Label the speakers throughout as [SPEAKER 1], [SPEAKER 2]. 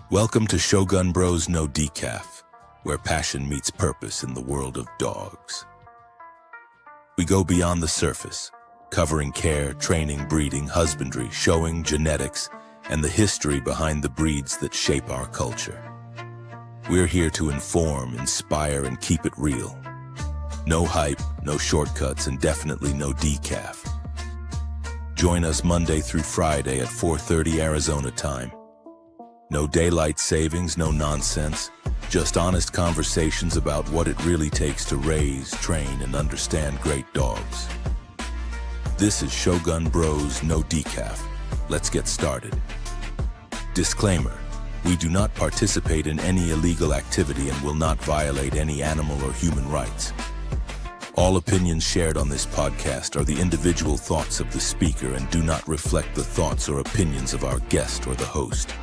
[SPEAKER 1] Welcome to Shogun Bros No DECAFF, where passion meets purpose in the world of dogs. We go beyond the surface, covering care, training, breeding, husbandry, showing, genetics, and the history behind the breeds that shape our culture. We're here to inform, inspire, and keep it real. No hype, no shortcuts, and definitely no DECAFF. Join us Monday through Friday at 4:30 Arizona time. No daylight savings, no nonsense, just honest conversations about what it really takes to raise, train, and understand great dogs. This is Shogun Bros No DECAFF. Let's get started. Disclaimer: we do not participate in any illegal activity and will not violate any animal or human rights. All opinions shared on this podcast are the individual thoughts of the speaker and do not reflect the thoughts or opinions of our guest or the host.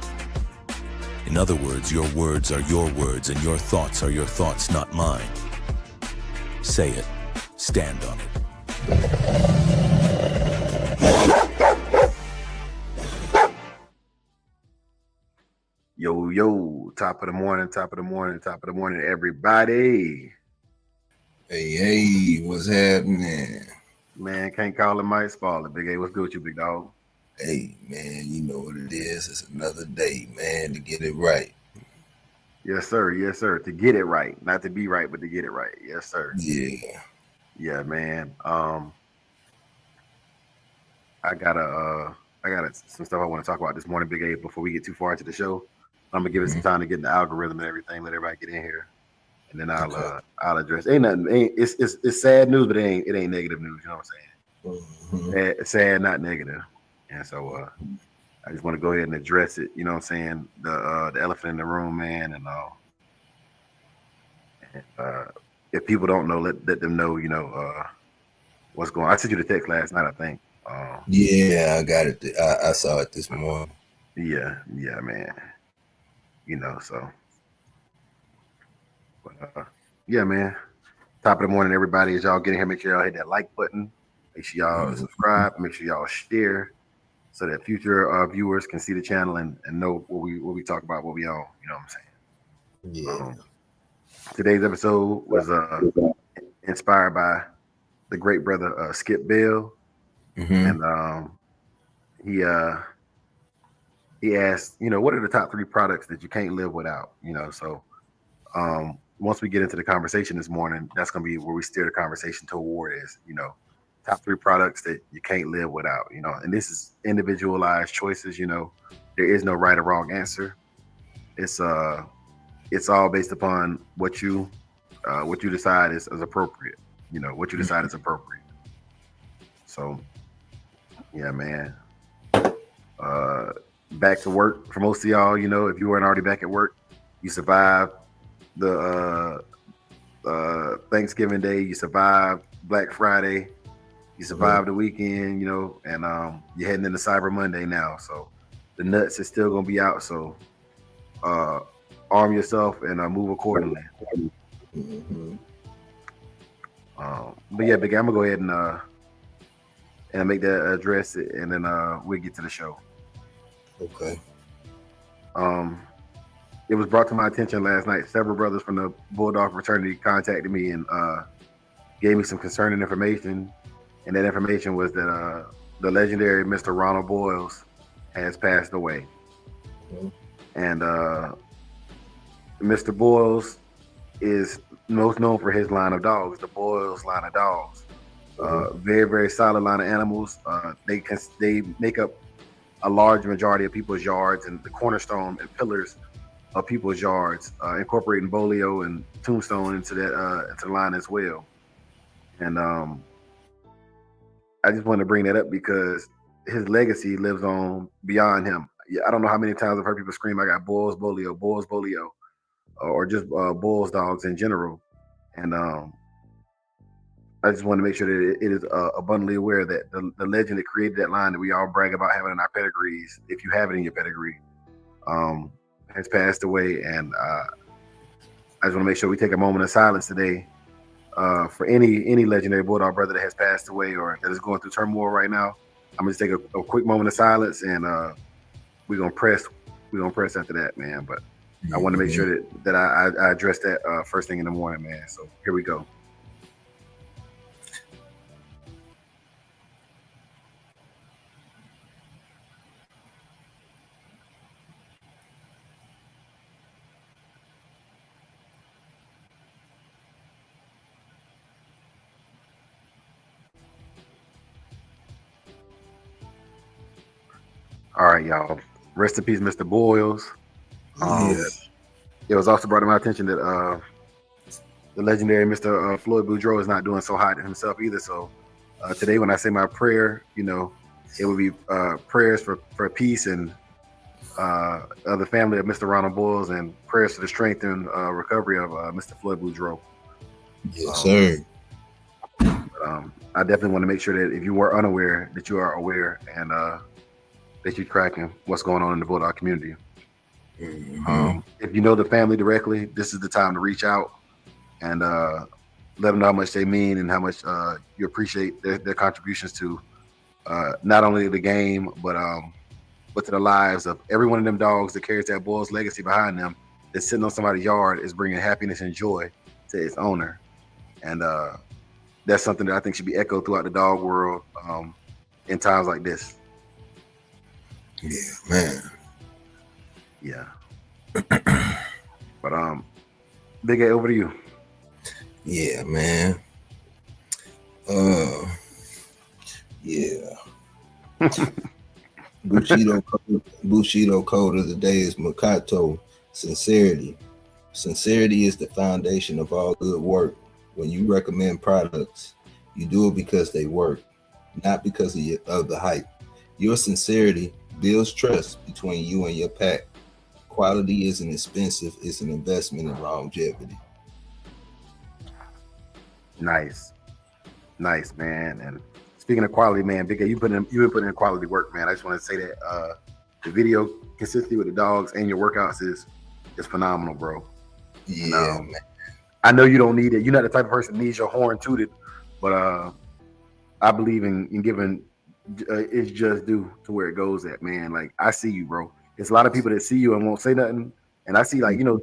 [SPEAKER 1] In other words, your words are your words and your thoughts are your thoughts, not mine. Say it. Stand on it.
[SPEAKER 2] Yo, yo, top of the morning, everybody.
[SPEAKER 3] Hey, what's happening?
[SPEAKER 2] Man, can't call it Mike Spall. Big A, what's good with you, big dog?
[SPEAKER 3] Hey, man, you know what it is. It's another day, man, to get it right.
[SPEAKER 2] Yes, sir. Yes, sir. To get it right. Not to be right, but to get it right. Yes, sir.
[SPEAKER 3] Yeah.
[SPEAKER 2] Yeah, man. I got some stuff I want to talk about this morning, Big A, before we get too far into the show. I'm gonna give it some time to get in the algorithm and everything, let everybody get in here. And then I'll address. It's sad news, but it ain't negative news, you know what I'm saying? It's sad, not negative. And so I just want to go ahead and address it. You know what I'm saying? The elephant in the room, man, and all. If people don't know, let them know. You know what's going on. I sent you the text last night, I think.
[SPEAKER 3] Yeah, I got it. I saw it this morning.
[SPEAKER 2] Yeah, man. You know, so. But, yeah, man. Top of the morning, everybody. As y'all getting here, make sure y'all hit that like button. Make sure y'all subscribe. Make sure y'all share, so that future viewers can see the channel and know what we talk about, what we own. You know what I'm saying?
[SPEAKER 3] Yeah.
[SPEAKER 2] Today's episode was inspired by the great brother Skip Bell, and he asked, you know, what are the top 3 products that you can't live without? You know, so once we get into the conversation this morning, that's gonna be where we steer the conversation toward is, you know, top 3 products that you can't live without, you know, and this is individualized choices. You know, there is no right or wrong answer. It's all based upon what you decide is appropriate. You know, what you decide is appropriate. So, yeah, man. Back to work for most of y'all. You know, if you weren't already back at work, you survived the Thanksgiving Day. You survived Black Friday. You survived the weekend, you know, and you're heading into Cyber Monday now. So the nuts is still gonna be out. So arm yourself and move accordingly. But yeah, Big, I'm gonna go ahead and make that address it, and then we'll get to the show.
[SPEAKER 3] Okay.
[SPEAKER 2] It was brought to my attention last night. Several brothers from the Bulldog fraternity contacted me and gave me some concerning information. And that information was that the legendary Mr. Ronald Boyles has passed away. And Mr. Boyles is most known for his line of dogs, the Boyles line of dogs. Very, very solid line of animals. They make up a large majority of people's yards and the cornerstone and pillars of people's yards, incorporating Bolio and Tombstone into the line as well. And I just want to bring that up because his legacy lives on beyond him. I don't know how many times I've heard people scream, I got Boyles Bolio, or just Boyles dogs in general. And I just want to make sure that it is abundantly aware that the legend that created that line that we all brag about having in our pedigrees, if you have it in your pedigree, has passed away. And I just want to make sure we take a moment of silence today for any legendary Bulldog brother that has passed away or that is going through turmoil right now. I'm going to take a quick moment of silence, and we're going to press gonna press after that, man. But I want to make sure that I address that first thing in the morning, man. So here we go. All right, y'all. Rest in peace, Mr. Boyles. It was also brought to my attention that the legendary Mr. Floyd Boudreaux is not doing so hot himself either. So today, when I say my prayer, you know, it would be prayers for peace and the family of Mr. Ronald Boyles, and prayers for the strength and recovery of Mr. Floyd Boudreaux.
[SPEAKER 3] Yes, sir.
[SPEAKER 2] I definitely want to make sure that if you were unaware, that you are aware and that you're tracking what's going on in the Bulldog community. If you know the family directly, this is the time to reach out and let them know how much they mean and how much you appreciate their contributions to not only the game, but to the lives of every one of them dogs that carries that Boyles legacy behind them, that's sitting on somebody's yard, is bringing happiness and joy to its owner. And that's something that I think should be echoed throughout the dog world in times like this.
[SPEAKER 3] Yeah, man.
[SPEAKER 2] Yeah. But Big A, over to you.
[SPEAKER 3] Yeah, man. Yeah. Bushido code of the day is Makato, sincerity. Sincerity is the foundation of all good work. When you recommend products, you do it because they work, not because of the hype. Your sincerity builds trust between you and your pack. Quality isn't expensive, it's an investment in longevity.
[SPEAKER 2] Nice, man. And speaking of quality, man, Big A, you've been putting in quality work, man. I just want to say that the video consistency with the dogs and your workouts is phenomenal, bro.
[SPEAKER 3] Yeah, man.
[SPEAKER 2] I know you don't need it. You're not the type of person that needs your horn tooted, but I believe in giving it's just due to where it goes at, man. Like, I see you, bro. There's a lot of people that see you and won't say nothing. And I see, like, you know,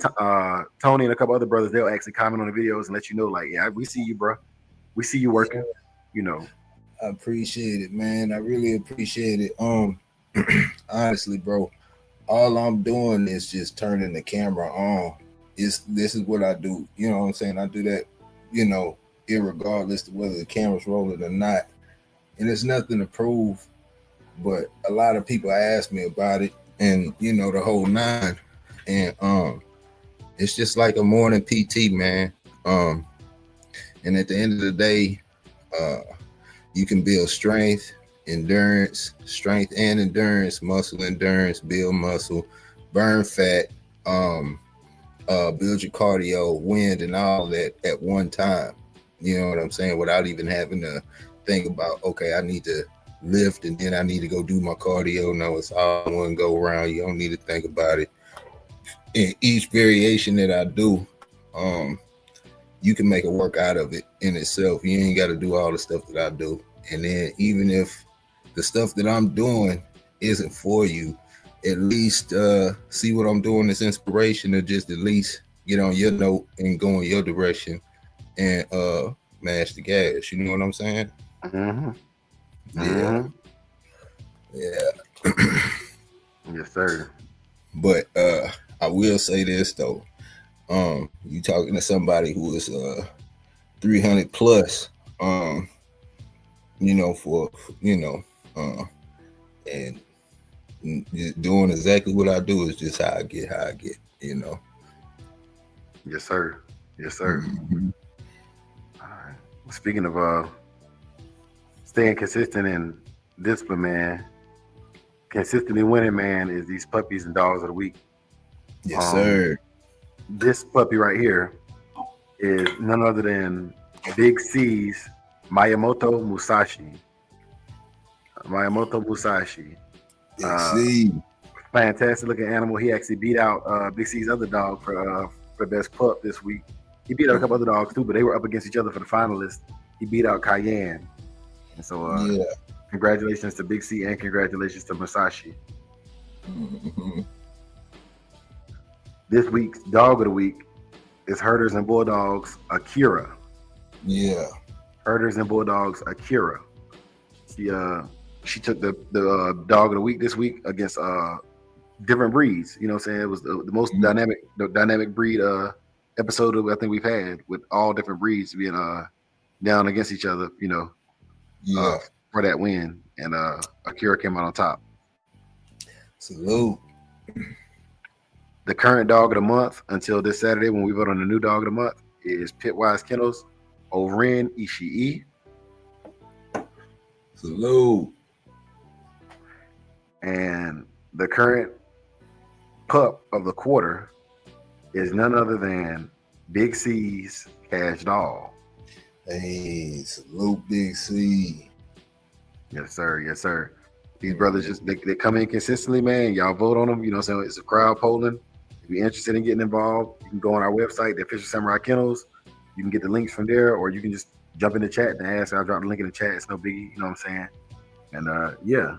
[SPEAKER 2] Tony and a couple other brothers, they'll actually comment on the videos and let you know, like, yeah, we see you, bro. We see you working, you know.
[SPEAKER 3] I appreciate it, man. I really appreciate it. Honestly, bro, all I'm doing is just turning the camera on. This is what I do. You know what I'm saying? I do that, you know, irregardless of whether the camera's rolling or not. And it's nothing to prove, but a lot of people ask me about it, and you know, the whole nine. And it's just like a morning PT, man. And at the end of the day, you can build strength and endurance, muscle endurance, build muscle, burn fat, build your cardio, wind, and all that at one time. You know what I'm saying? Without even having to think about, okay, I need to lift and then I need to go do my cardio. No, it's all one go around. You don't need to think about it. In each variation that I do, you can make a work out of it in itself. You ain't got to do all the stuff that I do. And then even if the stuff that I'm doing isn't for you, at least see what I'm doing as inspiration, or just at least get on your note and go in your direction and mash the gas. You know what I'm saying? Yeah.
[SPEAKER 2] Yes, sir.
[SPEAKER 3] But I will say this though. You talking to somebody who is 300 plus, you know, and doing exactly what I do is just how I get, you know.
[SPEAKER 2] Yes, sir. Mm-hmm. All right. Speaking of staying consistent and discipline, man, consistently winning, man, is these puppies and dogs of the week.
[SPEAKER 3] Yes, sir.
[SPEAKER 2] This puppy right here is none other than Big C's Miyamoto Musashi.
[SPEAKER 3] Big C.
[SPEAKER 2] Fantastic looking animal. He actually beat out Big C's other dog for best pup this week. He beat out a couple other dogs too, but they were up against each other for the finalists. He beat out Cayenne. And so congratulations to Big C and congratulations to Musashi. This week's dog of the week is Herders and Bulldogs Akira.
[SPEAKER 3] Yeah.
[SPEAKER 2] Herders and Bulldogs Akira. She took the dog of the week this week against different breeds. You know what I'm saying? It was the most dynamic breed episode I think we've had, with all different breeds being down against each other, you know, for that win. And Akira came out on top.
[SPEAKER 3] Salute.
[SPEAKER 2] The current dog of the month until this Saturday, when we vote on the new dog of the month, is Pitwise Kennels Oren Ishii.
[SPEAKER 3] Salute.
[SPEAKER 2] And the current pup of the quarter is none other than Big C's Cash Doll.
[SPEAKER 3] Hey, salute Big C.
[SPEAKER 2] Yes, sir. Yes, sir. These brothers just they come in consistently, man. Y'all vote on them. You know what I'm saying? It's a crowd polling. If you're interested in getting involved, you can go on our website, the official Samurai Kennels. You can get the links from there, or you can just jump in the chat and ask. I'll drop the link in the chat. It's no biggie. You know what I'm saying? And yeah.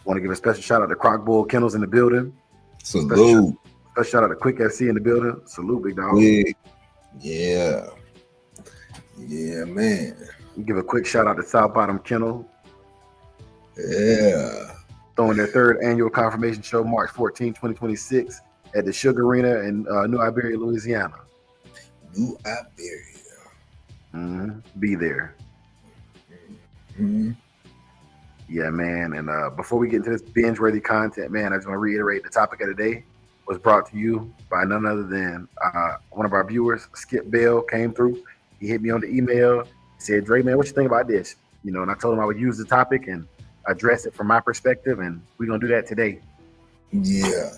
[SPEAKER 2] Want to give a special shout out to Croc Bull Kennels in the building.
[SPEAKER 3] Salute.
[SPEAKER 2] Special shout out to Quick FC in the building. Salute, big dog.
[SPEAKER 3] Yeah. Yeah, man.
[SPEAKER 2] Give a quick shout out to South Bottom Kennel.
[SPEAKER 3] Yeah.
[SPEAKER 2] Throwing their third annual confirmation show March 14, 2026 at the Sugar Arena in New Iberia, Louisiana.
[SPEAKER 3] New Iberia.
[SPEAKER 2] Be there. Yeah, man. And before we get into this binge-worthy content, man, I just want to reiterate the topic of the day was brought to you by none other than one of our viewers, Skip Bell, came through. He hit me on the email. He said, Dre, man, what you think about this? You know, and I told him I would use the topic and address it from my perspective, and we're going to do that today.
[SPEAKER 3] Yeah.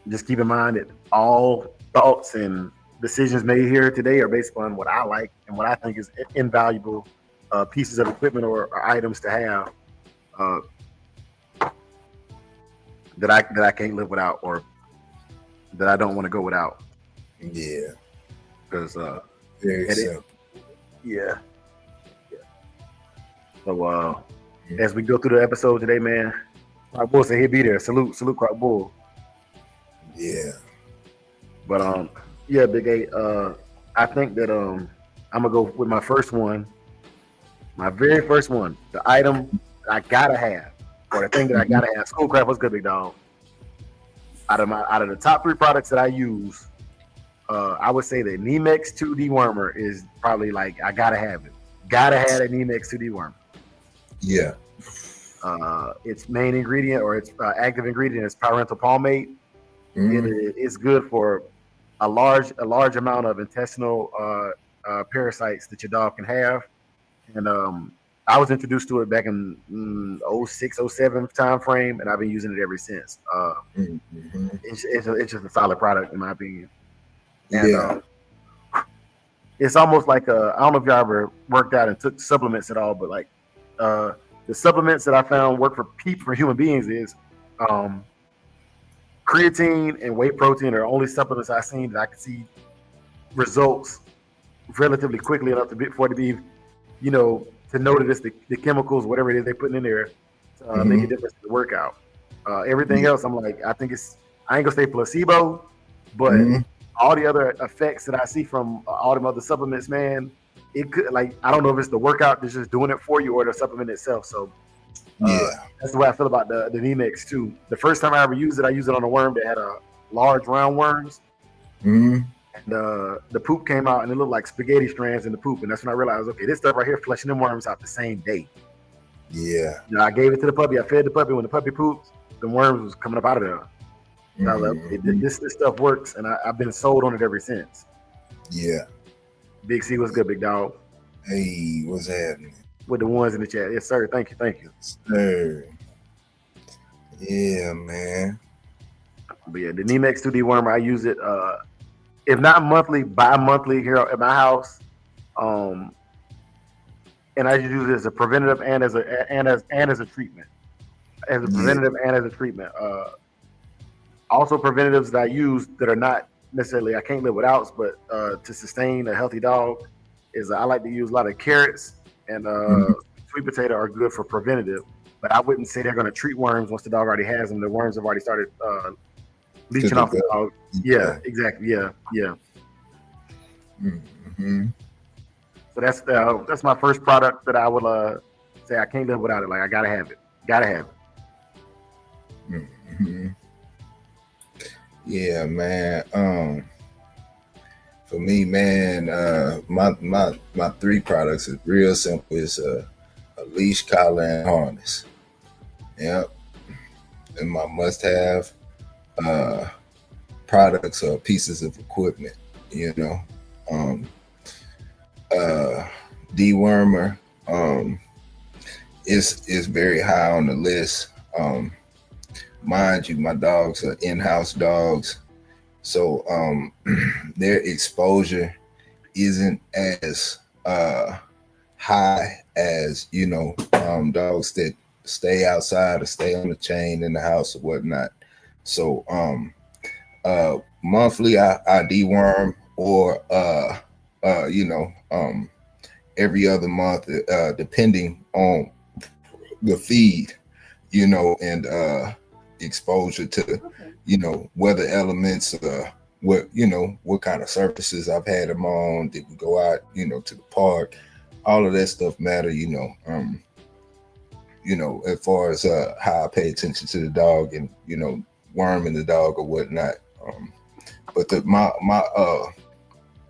[SPEAKER 2] Just keep in mind that all thoughts and decisions made here today are based on what I like and what I think is invaluable pieces of equipment or items to have that I can't live without, or that I don't want to go without.
[SPEAKER 3] Yeah.
[SPEAKER 2] Because
[SPEAKER 3] very simple.
[SPEAKER 2] Yeah. So as we go through the episode today, man, Croc Bull said he'll be there. Salute, Croc Bull.
[SPEAKER 3] Yeah.
[SPEAKER 2] But yeah, Big A, I think that I'm gonna go with my first one, my very first one, the item that I gotta have, or the thing that I gotta have. Schoolcraft, what's good, big dog? Out of the top 3 products that I use, I would say the Nemex 2 dewormer is probably like I gotta have it. Gotta have a Nemex 2 dewormer.
[SPEAKER 3] Yeah.
[SPEAKER 2] Its main ingredient, or its active ingredient, is parental palmate. It's good for a large amount of intestinal parasites that your dog can have. And I was introduced to it back in 06, 07 time frame, and I've been using it ever since. It's just a solid product in my opinion. And it's almost like I don't know if y'all ever worked out and took supplements at all, but like the supplements that I found work for human beings is creatine and whey protein are the only supplements I've seen that I can see results relatively quickly enough for it to be, you know, to know that it's the chemicals, whatever it is they're putting in there, to make a difference in the workout. Everything else, I'm like, I think I ain't gonna say placebo, but all the other effects that I see from all them other supplements, man, it could, like, I don't know if it's the workout that's just doing it for you or the supplement itself. So that's the way I feel about the Nemex too. The first time I ever used it, I used it on a worm that had a large round worms. And the poop came out and it looked like spaghetti strands in the poop. And that's when I realized, okay, this stuff right here flushing them worms out the same day. Yeah. You know, I gave it to the puppy. I fed the puppy. When the puppy poops, the worms was coming up out of there. And I was like, this stuff works, and I've been sold on it ever since. Yeah. Big C, what's good, big dog?
[SPEAKER 3] Hey, what's happening?
[SPEAKER 2] With the ones in the chat. Yes, sir. Thank you.
[SPEAKER 3] Sir. Yeah, man.
[SPEAKER 2] But yeah, the Nemex 2D wormer, I use it if not monthly, bi-monthly here at my house. And I use it as a preventative and as a treatment. As a preventative and as a treatment. Also preventatives that I use that are not necessarily I can't live without, but to sustain a healthy dog is I like to use a lot of carrots and sweet potato are good for preventative, but I wouldn't say they're going to treat worms once the dog already has them. The worms have already started leeching off the dog. Yeah, exactly. Yeah.
[SPEAKER 3] Mm-hmm.
[SPEAKER 2] So that's my first product that I would say I can't live without it. Like I gotta have it. Gotta have it.
[SPEAKER 3] Mm-hmm. Yeah, man. For me, man, my three products is real simple. It's a leash, collar, and harness. Yep. And my must-have products or pieces of equipment. You know, dewormer is very high on the list. Mind you, my dogs are in-house dogs, so their exposure isn't as high as dogs that stay outside or stay on the chain in the house or whatnot. So monthly I deworm, or every other month, depending on the feed, and exposure to weather elements, what kind of surfaces I've had them on. Did we go out to the park? All of that stuff matter, as far as how I pay attention to the dog and worming the dog or whatnot. But my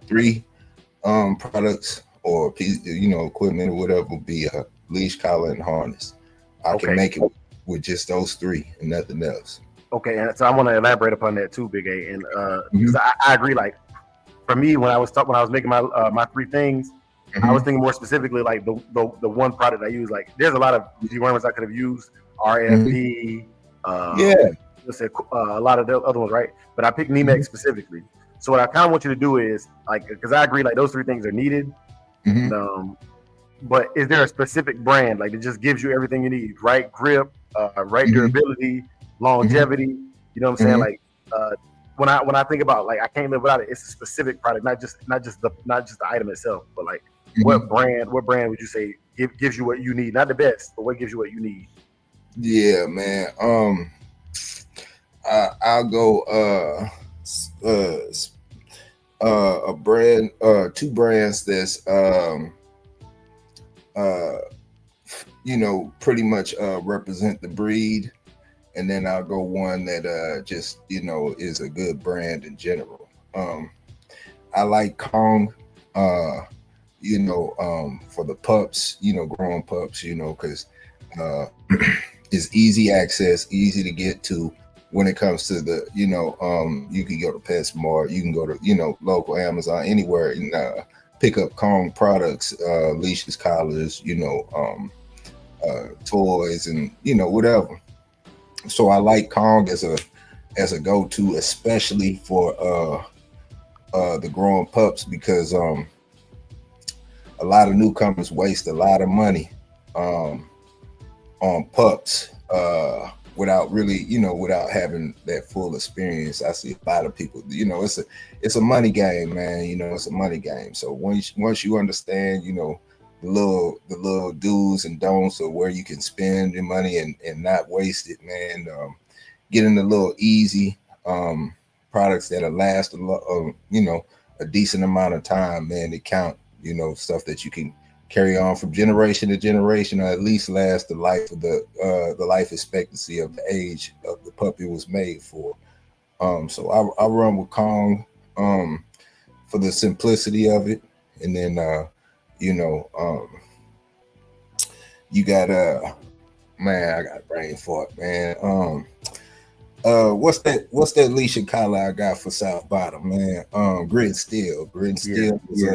[SPEAKER 3] three products or equipment or whatever would be a leash, collar, and harness. I can make it with just those three and nothing else.
[SPEAKER 2] Okay, and so I want to elaborate upon that too, Big A, and because I agree. Like for me, when I was making my three things, I was thinking more specifically like the one product I use. Like there's a lot of dewormers I could have used, RFD, let's say a lot of the other ones, right? But I picked Nemex specifically. So what I kind of want you to do is like, because I agree, like those three things are needed. But is there a specific brand like that just gives you everything you need? Right grip, right durability, longevity. You know what I'm saying? Like when I think about like I can't live without it, it's a specific product, not just the item itself, but like what brand would you say gives you what you need? Not the best, but what gives you what you need?
[SPEAKER 3] Yeah, man. I'll go a brand, two brands that's pretty much represent the breed, and then I'll go one that just is a good brand in general. I like Kong, for the pups, growing pups, because it's easy access, easy to get to. When it comes to the, you can go to PetSmart, you can go to, local Amazon, anywhere, and pick up Kong products, leashes, collars, toys, and whatever. So I like Kong as a go-to, especially for the growing pups, because a lot of newcomers waste a lot of money on pups. Without really, without having that full experience. I see a lot of people, it's a money game, man. It's a money game. So once you understand, the little do's and don'ts of where you can spend your money and not waste it, man. Getting the little easy products that'll last a decent amount of time, man. They count, stuff that you can carry on from generation to generation, or at least last the life of the life expectancy of the age of the puppy was made for. So I run with Kong for the simplicity of it, and then you got man, I got a brain fart, man. What's that leash and collar I got for South Bottom, man? Grit and Steel is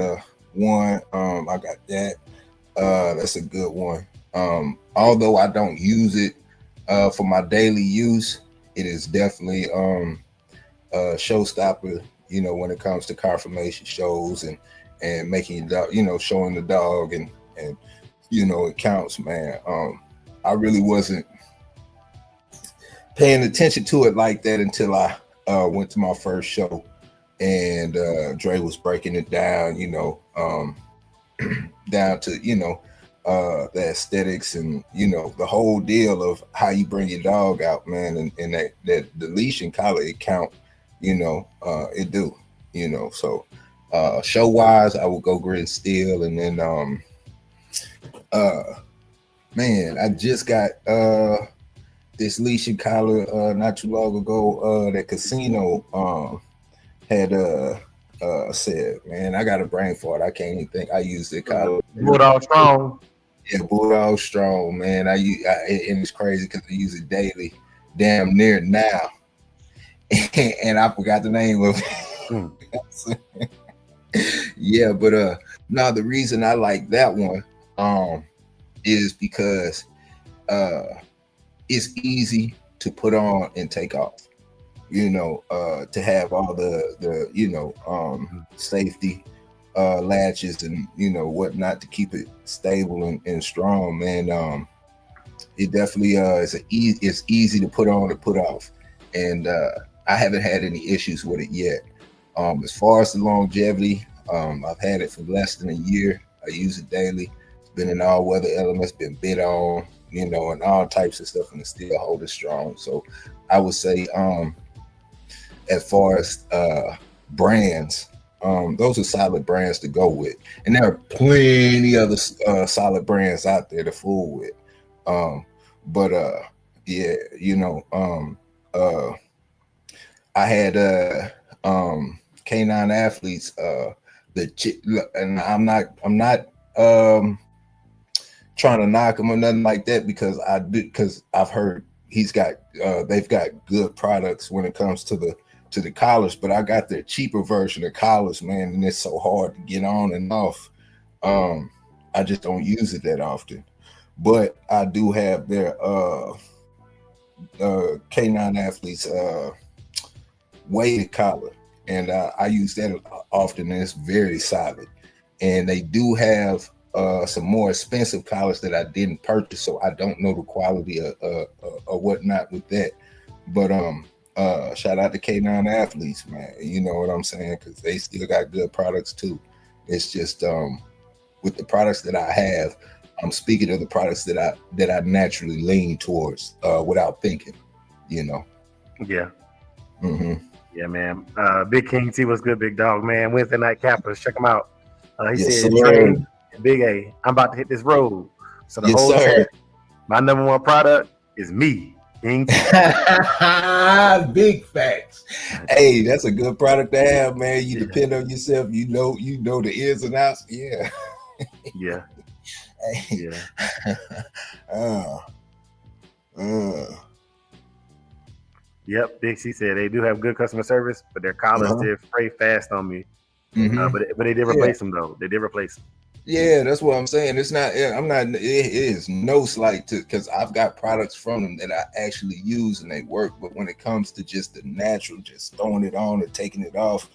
[SPEAKER 3] one. I got that. That's a good one. Although I don't use it for my daily use, it is definitely a showstopper, when it comes to conformation shows and making showing the dog and it counts, man. I really wasn't paying attention to it like that until I went to my first show, and Dre was breaking it down, down to the aesthetics and the whole deal of how you bring your dog out, man, and that the leash and collar it count, it do, so show wise I will go grit and steel, and then man, I just got this leash and collar not too long ago. That casino had said, man, I got a brain fart. I can't even think. I used the collar.
[SPEAKER 2] Bulldog Strong.
[SPEAKER 3] Yeah, Bulldog Strong, man. And it's crazy because I use it daily, damn near now. And I forgot the name of it. Yeah, but no, the reason I like that one is because it's easy to put on and take off. To have all the safety latches and whatnot to keep it stable and strong, man. It definitely it's easy to put on and put off, and I haven't had any issues with it yet. As far as the longevity, I've had it for less than a year. I use it daily. It's been in all weather elements, been bit on, and all types of stuff, and it still hold it strong. So I would say as far as brands, those are solid brands to go with, and there are plenty other solid brands out there to fool with. But yeah, I had Canine Athletes, and I'm not trying to knock him or nothing like that, because I've heard they've got good products when it comes to the collars, but I got their cheaper version of collars, man, and it's so hard to get on and off. I just don't use it that often, but I do have their Canine Athletes weighted collar, and I use that often, and it's very solid. And they do have some more expensive collars that I didn't purchase, so I don't know the quality or whatnot with that. But shout out to K9 Athletes, man. You know what I'm saying? Because they still got good products too. It's just with the products that I have, I'm speaking of the products that I naturally lean towards without thinking.
[SPEAKER 2] Yeah.
[SPEAKER 3] Mm-hmm.
[SPEAKER 2] Yeah, man. Big King T, what's good, big dog, man? Wednesday Night Cappers, check him out. He
[SPEAKER 3] Yes,
[SPEAKER 2] said,
[SPEAKER 3] sir.
[SPEAKER 2] Big A, I'm about to hit this road. So the
[SPEAKER 3] Yes,
[SPEAKER 2] whole
[SPEAKER 3] sir.
[SPEAKER 2] chat, my number one product is me, King T.
[SPEAKER 3] Big facts. Hey, that's a good product to have, man. You depend on yourself. You know the ins and outs. Yeah.
[SPEAKER 2] Yeah.
[SPEAKER 3] Hey. Yeah.
[SPEAKER 2] Yep, Big C said they do have good customer service, but their collars did fray fast on me.
[SPEAKER 3] Mm-hmm.
[SPEAKER 2] But they did replace them though. They did replace them.
[SPEAKER 3] Yeah, that's what I'm saying. It's not. I'm not. It is no slight to, because I've got products from them that I actually use and they work. But when it comes to just the natural, just throwing it on and taking it off,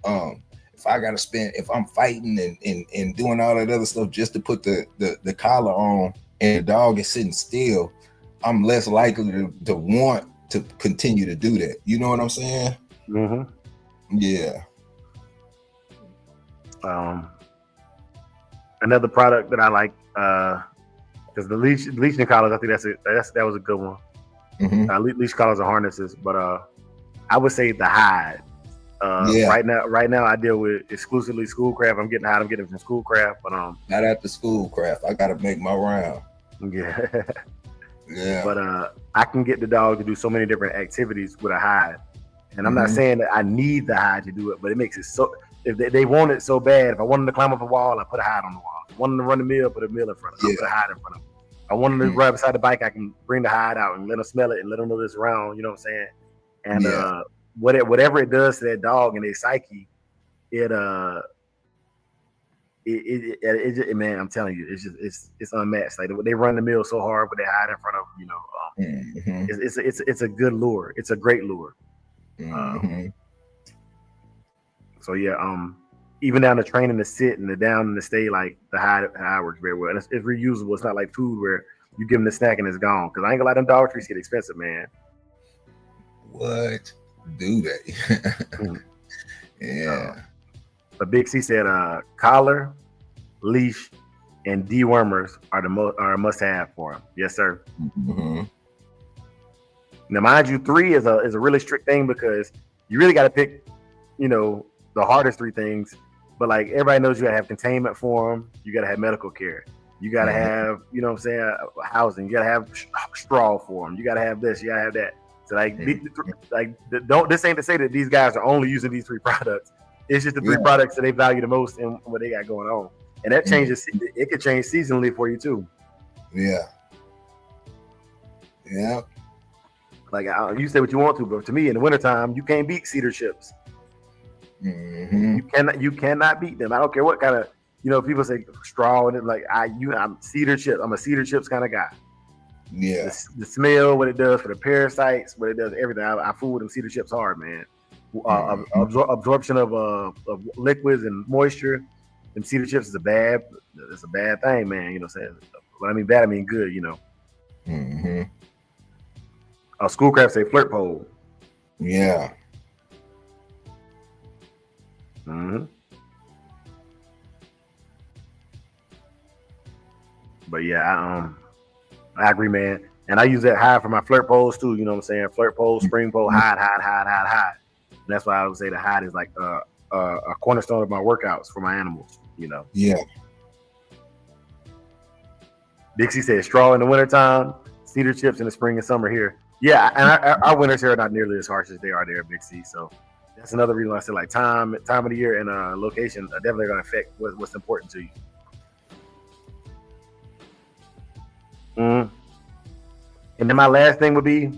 [SPEAKER 3] if I gotta spend, if I'm fighting and doing all that other stuff just to put the collar on and the dog is sitting still, I'm less likely to want to continue to do that. You know what I'm saying?
[SPEAKER 2] Mm-hmm.
[SPEAKER 3] Yeah.
[SPEAKER 2] Another product that I like, because the leashing collars, I think that was a good one.
[SPEAKER 3] Mm-hmm.
[SPEAKER 2] Leash collars are harnesses, but I would say the hide.
[SPEAKER 3] Yeah.
[SPEAKER 2] Right now, I deal with exclusively Schoolcraft. I'm getting it from Schoolcraft, but
[SPEAKER 3] not at the Schoolcraft. I gotta make my round.
[SPEAKER 2] Yeah.
[SPEAKER 3] Yeah.
[SPEAKER 2] But I can get the dog to do so many different activities with a hide, and I'm not saying that I need the hide to do it, but it makes it so. If they want it so bad, if I want them to climb up a wall, I put a hide on the wall. If I want them to run the mill, put a mill in front of them. I put a hide in front of them. If I want them to ride beside the bike, I can bring the hide out and let them smell it and let them know this around. You know what I'm saying? And whatever it does to that dog and their psyche, it man, I'm telling you, it's unmatched. Like they run the mill so hard with their hide in front of them. It's a good lure. It's a great lure. So yeah, even down the training, the sit and the down and the stay, like the hide works very well. And it's reusable. It's not like food where you give them the snack and it's gone. Because I ain't gonna let them dog treats get expensive, man.
[SPEAKER 3] What? Do they? Yeah.
[SPEAKER 2] But Big C said collar, leash, and dewormers are a must-have for them. Yes, sir.
[SPEAKER 3] Mm-hmm.
[SPEAKER 2] Now, mind you, 3 is a really strict thing because you really got to pick, the hardest 3 things. But like everybody knows, you gotta have containment for them. You gotta have medical care. You gotta have, housing. You gotta have straw for them. You gotta have this. You gotta have that. So don't. This ain't to say that these guys are only using these 3 products. It's just the 3 products that they value the most and what they got going on. And that changes. It could change seasonally for you too.
[SPEAKER 3] Yeah. Yeah.
[SPEAKER 2] Like you say what you want to, but to me, in the wintertime, you can't beat cedar chips.
[SPEAKER 3] Mm-hmm.
[SPEAKER 2] You cannot beat them. I don't care what kind of people say straw and it, like I'm cedar chip. I'm a cedar chips kind of guy.
[SPEAKER 3] Yeah.
[SPEAKER 2] The smell, what it does for the parasites, what it does, everything. I fool with them cedar chips hard, man. Absorption of liquids and moisture. Them cedar chips is a bad thing, man. You know what I'm saying? When I mean bad, I mean good.
[SPEAKER 3] Mm-hmm.
[SPEAKER 2] Schoolcraft say flirt pole.
[SPEAKER 3] Yeah.
[SPEAKER 2] Mm-hmm. But yeah, I agree, man. And I use that hide for my flirt poles too. You know what I'm saying? Flirt pole, spring pole, hide. And that's why I would say the hide is like a cornerstone of my workouts for my animals.
[SPEAKER 3] Yeah.
[SPEAKER 2] Dixie said straw in the wintertime, cedar chips in the spring and summer here. Yeah, and our winters here are not nearly as harsh as they are there at Big C. So that's another reason why I said like time of the year and location are definitely going to affect what's important to you. Mm-hmm. And then my last thing would be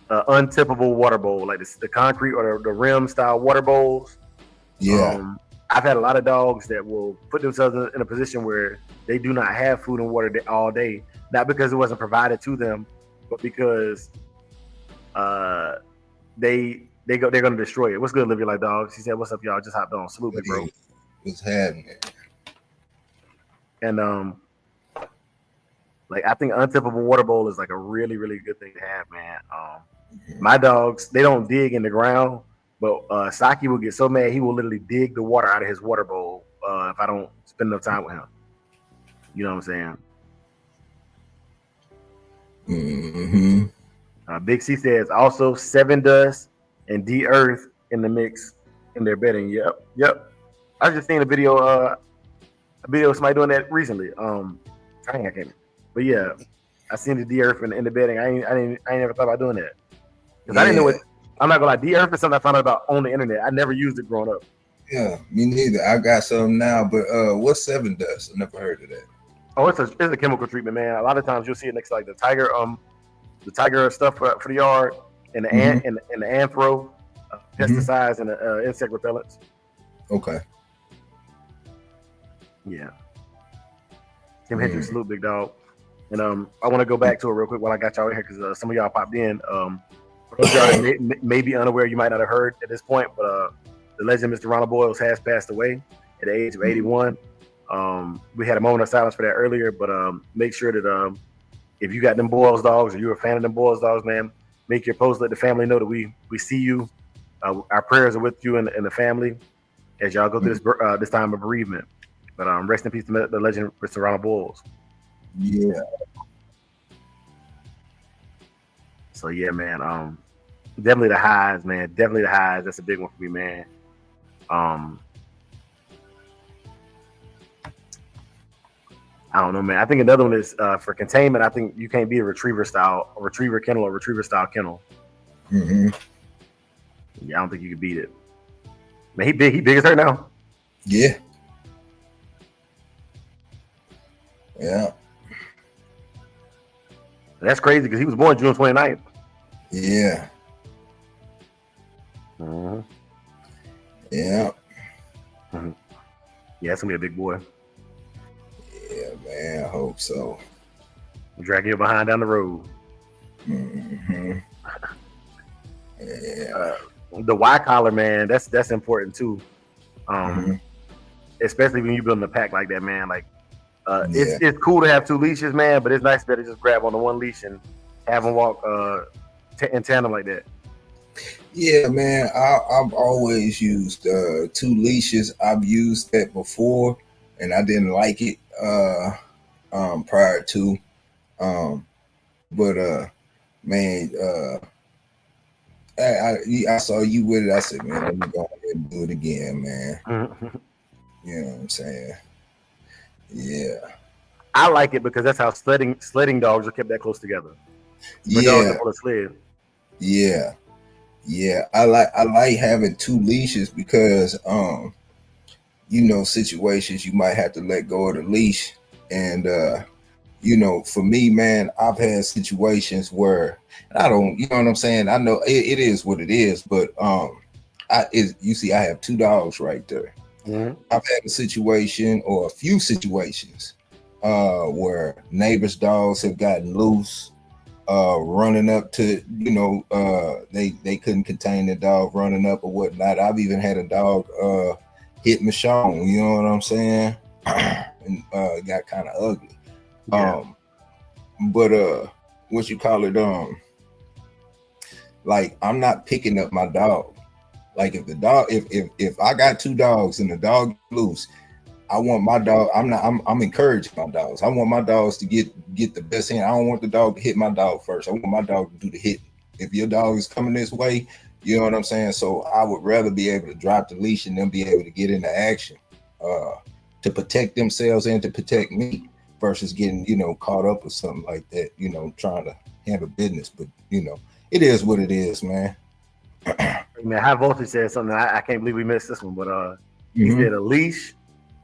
[SPEAKER 2] untippable water bowl, like the concrete or the rim style water bowls.
[SPEAKER 3] Yeah.
[SPEAKER 2] I've had a lot of dogs that will put themselves in a position where they do not have food and water all day, not because it wasn't provided to them, but because they're gonna destroy it. What's good, Live Your Life, dog? She said, "What's up, y'all? Just hopped on. Salute me, bro."
[SPEAKER 3] What's happening?
[SPEAKER 2] And like I think untippable water bowl is like a really, really good thing to have, man. My dogs, they don't dig in the ground, but Saki will get so mad he will literally dig the water out of his water bowl if I don't spend enough time with him. You know what I'm saying?
[SPEAKER 3] Mm-hmm.
[SPEAKER 2] Big C says also 7 dust and D earth in the mix in their bedding. Yep. I was just seeing a video of somebody doing that recently. I can't. But yeah, I seen the D earth in the bedding. I ain't never thought about doing that because I didn't know it. I'm not gonna lie. D earth is something I found out about on the internet. I never used it growing up.
[SPEAKER 3] Yeah, me neither. I got some now, but what's 7 dust? I never heard of that.
[SPEAKER 2] Oh, it's a chemical treatment, man. A lot of times you'll see it next to like the tiger stuff for the yard and the and the anthro pesticides and the insect repellents.
[SPEAKER 3] Okay.
[SPEAKER 2] Yeah. Tim Hendricks, salute, big dog. And I want to go back to it real quick while I got y'all in here because some of y'all popped in. For those of y'all that may be unaware, you might not have heard at this point, but the legend Mr. Ronald Boyles has passed away at the age of 81. We had a moment of silence for that earlier, but make sure that if you got them Boyles dogs or you're a fan of them Boyles dogs, man, make your post, let the family know that we see you. Our prayers are with you and the family as y'all go through this time of bereavement. But rest in peace to the legend Mr. Ronald Boyles.
[SPEAKER 3] Yeah.
[SPEAKER 2] So yeah, man. Definitely the highs, man. Definitely the highs. That's a big one for me, man. I don't know, man. I think another one is for containment. I think you can't be a retriever kennel or retriever style kennel.
[SPEAKER 3] Mm-hmm.
[SPEAKER 2] Yeah, I don't think you can beat it. Man, he big as her now.
[SPEAKER 3] Yeah. Yeah.
[SPEAKER 2] That's crazy because he was born June 29th.
[SPEAKER 3] Yeah.
[SPEAKER 2] Mm-hmm.
[SPEAKER 3] Yeah.
[SPEAKER 2] Mm-hmm. Yeah, it's gonna be a big boy.
[SPEAKER 3] Yeah, man. I hope so.
[SPEAKER 2] Drag you behind down the road.
[SPEAKER 3] Mm-hmm. Yeah.
[SPEAKER 2] The Y collar, man, that's important too. Especially when you building a pack like that, man. Like it's cool to have 2 leashes, man, but it's nice better just grab on the one leash and have them walk in tandem like that.
[SPEAKER 3] Yeah, man. I've always used 2 leashes. I've used that before, and I didn't like it. prior to. But man, I saw you with it. I said, man, let me go ahead and do it again, man. You know what I'm saying? Yeah.
[SPEAKER 2] I like it because that's how sledding dogs are kept that close together. Dogs that pull a sled.
[SPEAKER 3] Yeah. Yeah. I like having 2 leashes because you know, situations you might have to let go of the leash. And you know, for me, man, I've had situations where I don't, you know what I'm saying? I know it is what it is, but you see, I have 2 dogs right there.
[SPEAKER 2] Mm-hmm.
[SPEAKER 3] I've had a situation or a few situations where neighbors' dogs have gotten loose, running up to, you know, they couldn't contain the dog running up or whatnot. I've even had a dog hit Michonne, you know what I'm saying? And it got kind of ugly.
[SPEAKER 2] Yeah.
[SPEAKER 3] But what you call it, like I'm not picking up my dog. Like if the dog, if I got 2 dogs and the dog loose, I want my dog. I'm encouraging my dogs. I want my dogs to get the best hand. I don't want the dog to hit my dog first. I want my dog to do the hit. If your dog is coming this way, you know what I'm saying? So I would rather be able to drop the leash and them be able to get into action to protect themselves and to protect me versus getting, you know, caught up with something like that, you know, trying to handle business. But, you know, it is what it is, man.
[SPEAKER 2] Man, High Voltage said something. I can't believe we missed this one, but he said a leash,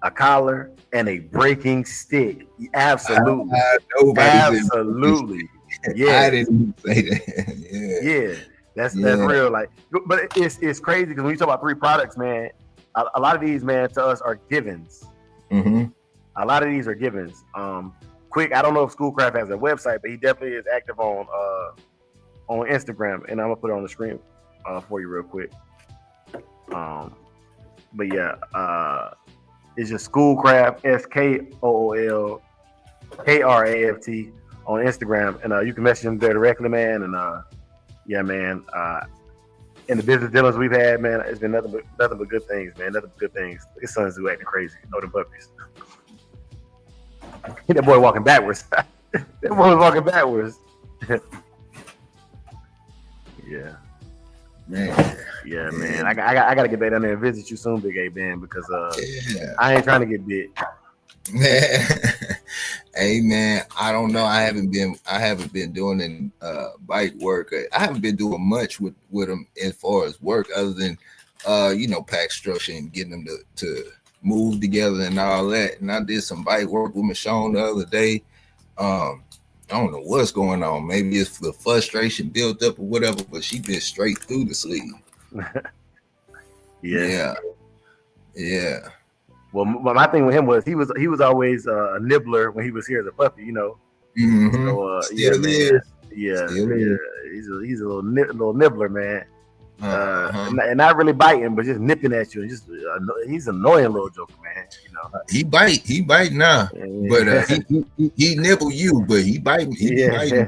[SPEAKER 2] a collar, and a breaking stick. Absolutely. Absolutely. Yeah.
[SPEAKER 3] I didn't say that.
[SPEAKER 2] Yeah. That's real. Like, but it's crazy because when you talk about 3 products, man, a lot of these, man, to us are givens.
[SPEAKER 3] Mm-hmm.
[SPEAKER 2] A lot of these are givens. Quick, I don't know if Schoolcraft has a website, but he definitely is active on Instagram, and I'm gonna put it on the screen for you real quick. But yeah, it's just Schoolcraft, SKOOLKRAFT on Instagram, and you can message him there directly, man. And yeah, man. In the business dealings we've had, man, it's been nothing but good things, man. Nothing but good things. His son's who acting crazy. Know the puppies. That boy walking backwards. That boy was walking backwards. Yeah.
[SPEAKER 3] Man.
[SPEAKER 2] Yeah, man. I gotta get back down there and visit you soon, Big A, man, because I ain't trying to get bit.
[SPEAKER 3] Hey man, I don't know. I haven't been doing any bite work. I haven't been doing much with them as far as work, other than you know, pack structure and getting them to move together and all that. And I did some bite work with Michonne the other day. I don't know what's going on. Maybe it's the frustration built up or whatever, but she been straight through the sleeve. Yeah.
[SPEAKER 2] Well, my thing with him was he was always a nibbler when he was here as a puppy, you know.
[SPEAKER 3] Mm-hmm.
[SPEAKER 2] So
[SPEAKER 3] Still
[SPEAKER 2] man.
[SPEAKER 3] is.
[SPEAKER 2] He's a little nibbler, man. And not really biting, but just nipping at you. And just he's an annoying little joker, man. You know,
[SPEAKER 3] he bite now, but he nibble you, but he bite. He biting.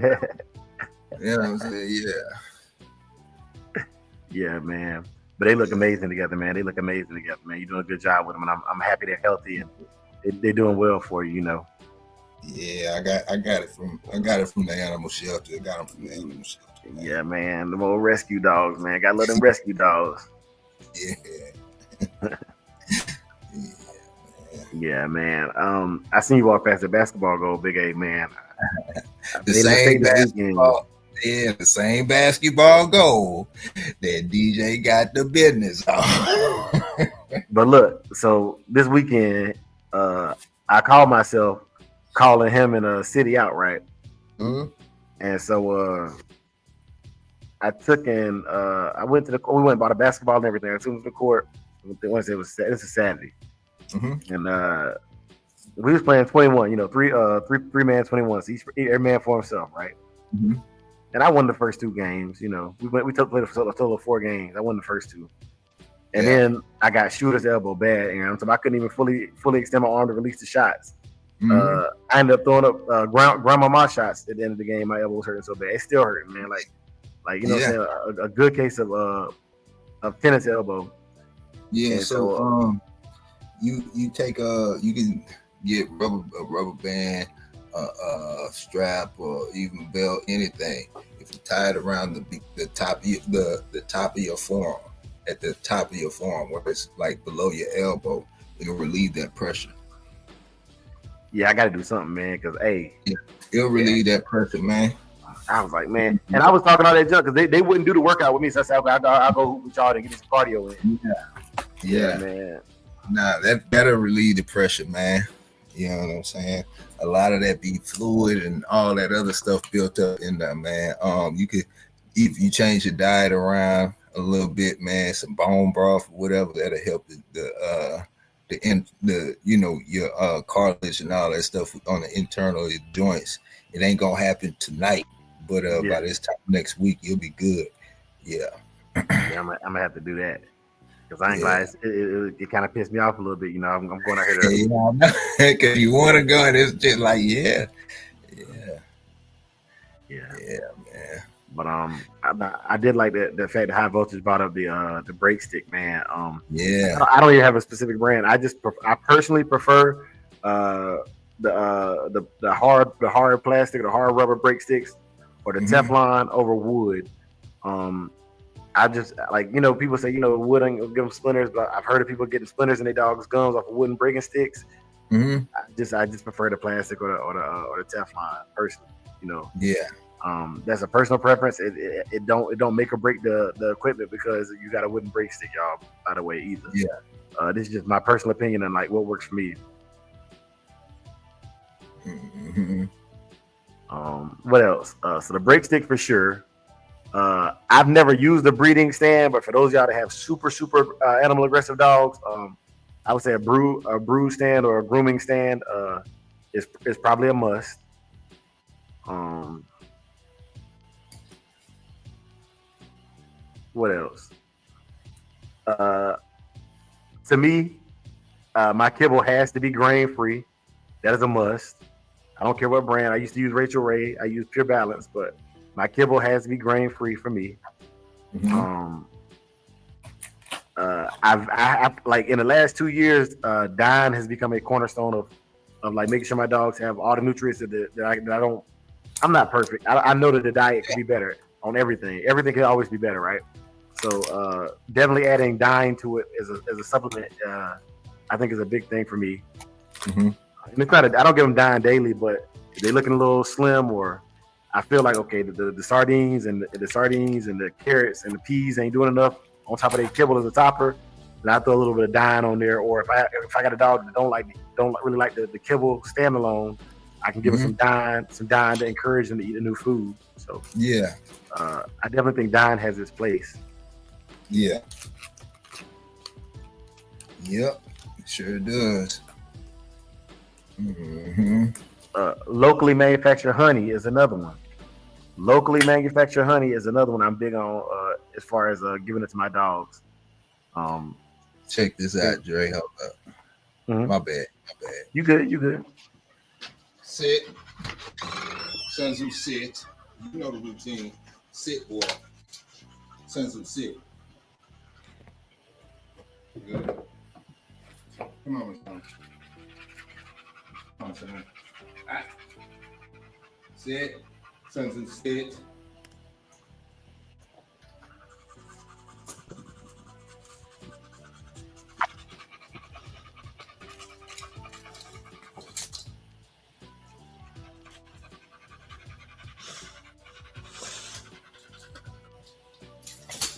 [SPEAKER 3] You know what I'm saying?
[SPEAKER 2] Yeah, man. But they look amazing together, man. You're doing a good job with them, and I'm happy they're healthy and they're doing well for you. You know.
[SPEAKER 3] Yeah, I got it from the animal shelter. Man.
[SPEAKER 2] Yeah, man. Them old rescue dogs, man. Gotta love them rescue dogs.
[SPEAKER 3] Yeah.
[SPEAKER 2] Yeah, man. I seen you walk past the basketball goal, Big A, man.
[SPEAKER 3] The same basketball goal that DJ got the business on.
[SPEAKER 2] But look, so this weekend, I called myself calling him in a city out, right?
[SPEAKER 3] Mm-hmm.
[SPEAKER 2] And so I took in we went and bought a basketball and everything. As soon as the court, this is a Saturday.
[SPEAKER 3] Mm-hmm.
[SPEAKER 2] And we was playing 21, you know, three man 21. So every man for himself, right?
[SPEAKER 3] Mm-hmm.
[SPEAKER 2] And I won the first 2 games, you know. We played a total of 4 games. I won the first 2. And then I got shooter's elbow bad, and so I couldn't even fully extend my arm to release the shots.
[SPEAKER 3] Mm-hmm.
[SPEAKER 2] I ended up throwing up grandmama shots at the end of the game. My elbow was hurting so bad. It's still hurting, man. Like you know what I'm saying? A good case of tennis elbow.
[SPEAKER 3] Yeah,
[SPEAKER 2] and
[SPEAKER 3] so you take you can get a rubber band a strap or even belt, anything. If you tie it around the top of the top of your forearm, at the top of your forearm, where it's like below your elbow, it'll relieve that pressure.
[SPEAKER 2] Yeah, I got to do something, man. Because
[SPEAKER 3] it'll relieve that pressure, man.
[SPEAKER 2] I was like, man, and I was talking all that junk because they wouldn't do the workout with me. So I said, okay, I'll go hoop with y'all and get me some cardio in.
[SPEAKER 3] Yeah,
[SPEAKER 2] man.
[SPEAKER 3] Nah, that'll relieve the pressure, man. You know what I'm saying? A lot of that be fluid and all that other stuff built up in there, man. You could, if you change your diet around a little bit, man, some bone broth, whatever, that'll help your cartilage and all that stuff on the internal joints. It ain't gonna happen tonight, but by this time next week, you'll be good. Yeah.
[SPEAKER 2] I'm gonna have to do that. Because I ain't glad it kind of pissed me off a little bit, you know. I'm going out here to
[SPEAKER 3] because you want to go and it's just like yeah, man.
[SPEAKER 2] But I did like the fact that High Voltage brought up the brake stick, man. I don't even have a specific brand. I personally prefer the hard plastic, the hard rubber brake sticks, or the Teflon over wood. I just like, people say, wood ain't gonna give them splinters, but I've heard of people getting splinters in their dogs' gums off of wooden braking sticks. I just prefer the plastic or the Teflon personally, that's a personal preference. It don't make or break the equipment because you got a wooden brake stick, y'all, by the way, either. This is just my personal opinion and like what works for me. What else? So the brake stick for sure. I've never used a breeding stand, but for those of y'all that have super animal aggressive dogs, I would say a brew stand or a grooming stand is probably a must. What else? To me, my kibble has to be grain free. That is a must. I don't care what brand. I used to use Rachel Ray. I use Pure Balance, but my kibble has to be grain free for me. I've like in the last 2 years, Dine has become a cornerstone of like making sure my dogs have all the nutrients that I don't. I'm not perfect. I know that the diet can be better on everything. Everything can always be better, right? So definitely adding Dine to it as a supplement, I think is a big thing for me. And it's not I don't give them Dine daily, but if they're looking a little slim, or I feel like okay, the sardines and the carrots and the peas ain't doing enough on top of their kibble as a topper, and I throw a little bit of Dine on there. Or if I got a dog that don't really like the kibble standalone, I can give them some Dine to encourage them to eat a new food. So I definitely think Dine has its place.
[SPEAKER 3] Yep, it sure does.
[SPEAKER 2] Locally manufactured honey is another one. Locally manufactured honey is another one I'm big on as far as giving it to my dogs.
[SPEAKER 3] Check this out, Dre. Hold up. My bad.
[SPEAKER 2] You good.
[SPEAKER 3] Sit. Sun Tzu sit. You know the routine. Sit, boy. Sun Tzu sit. Good. Come on, son. Come on, son. Ah. Sit. Sun Tzu sit.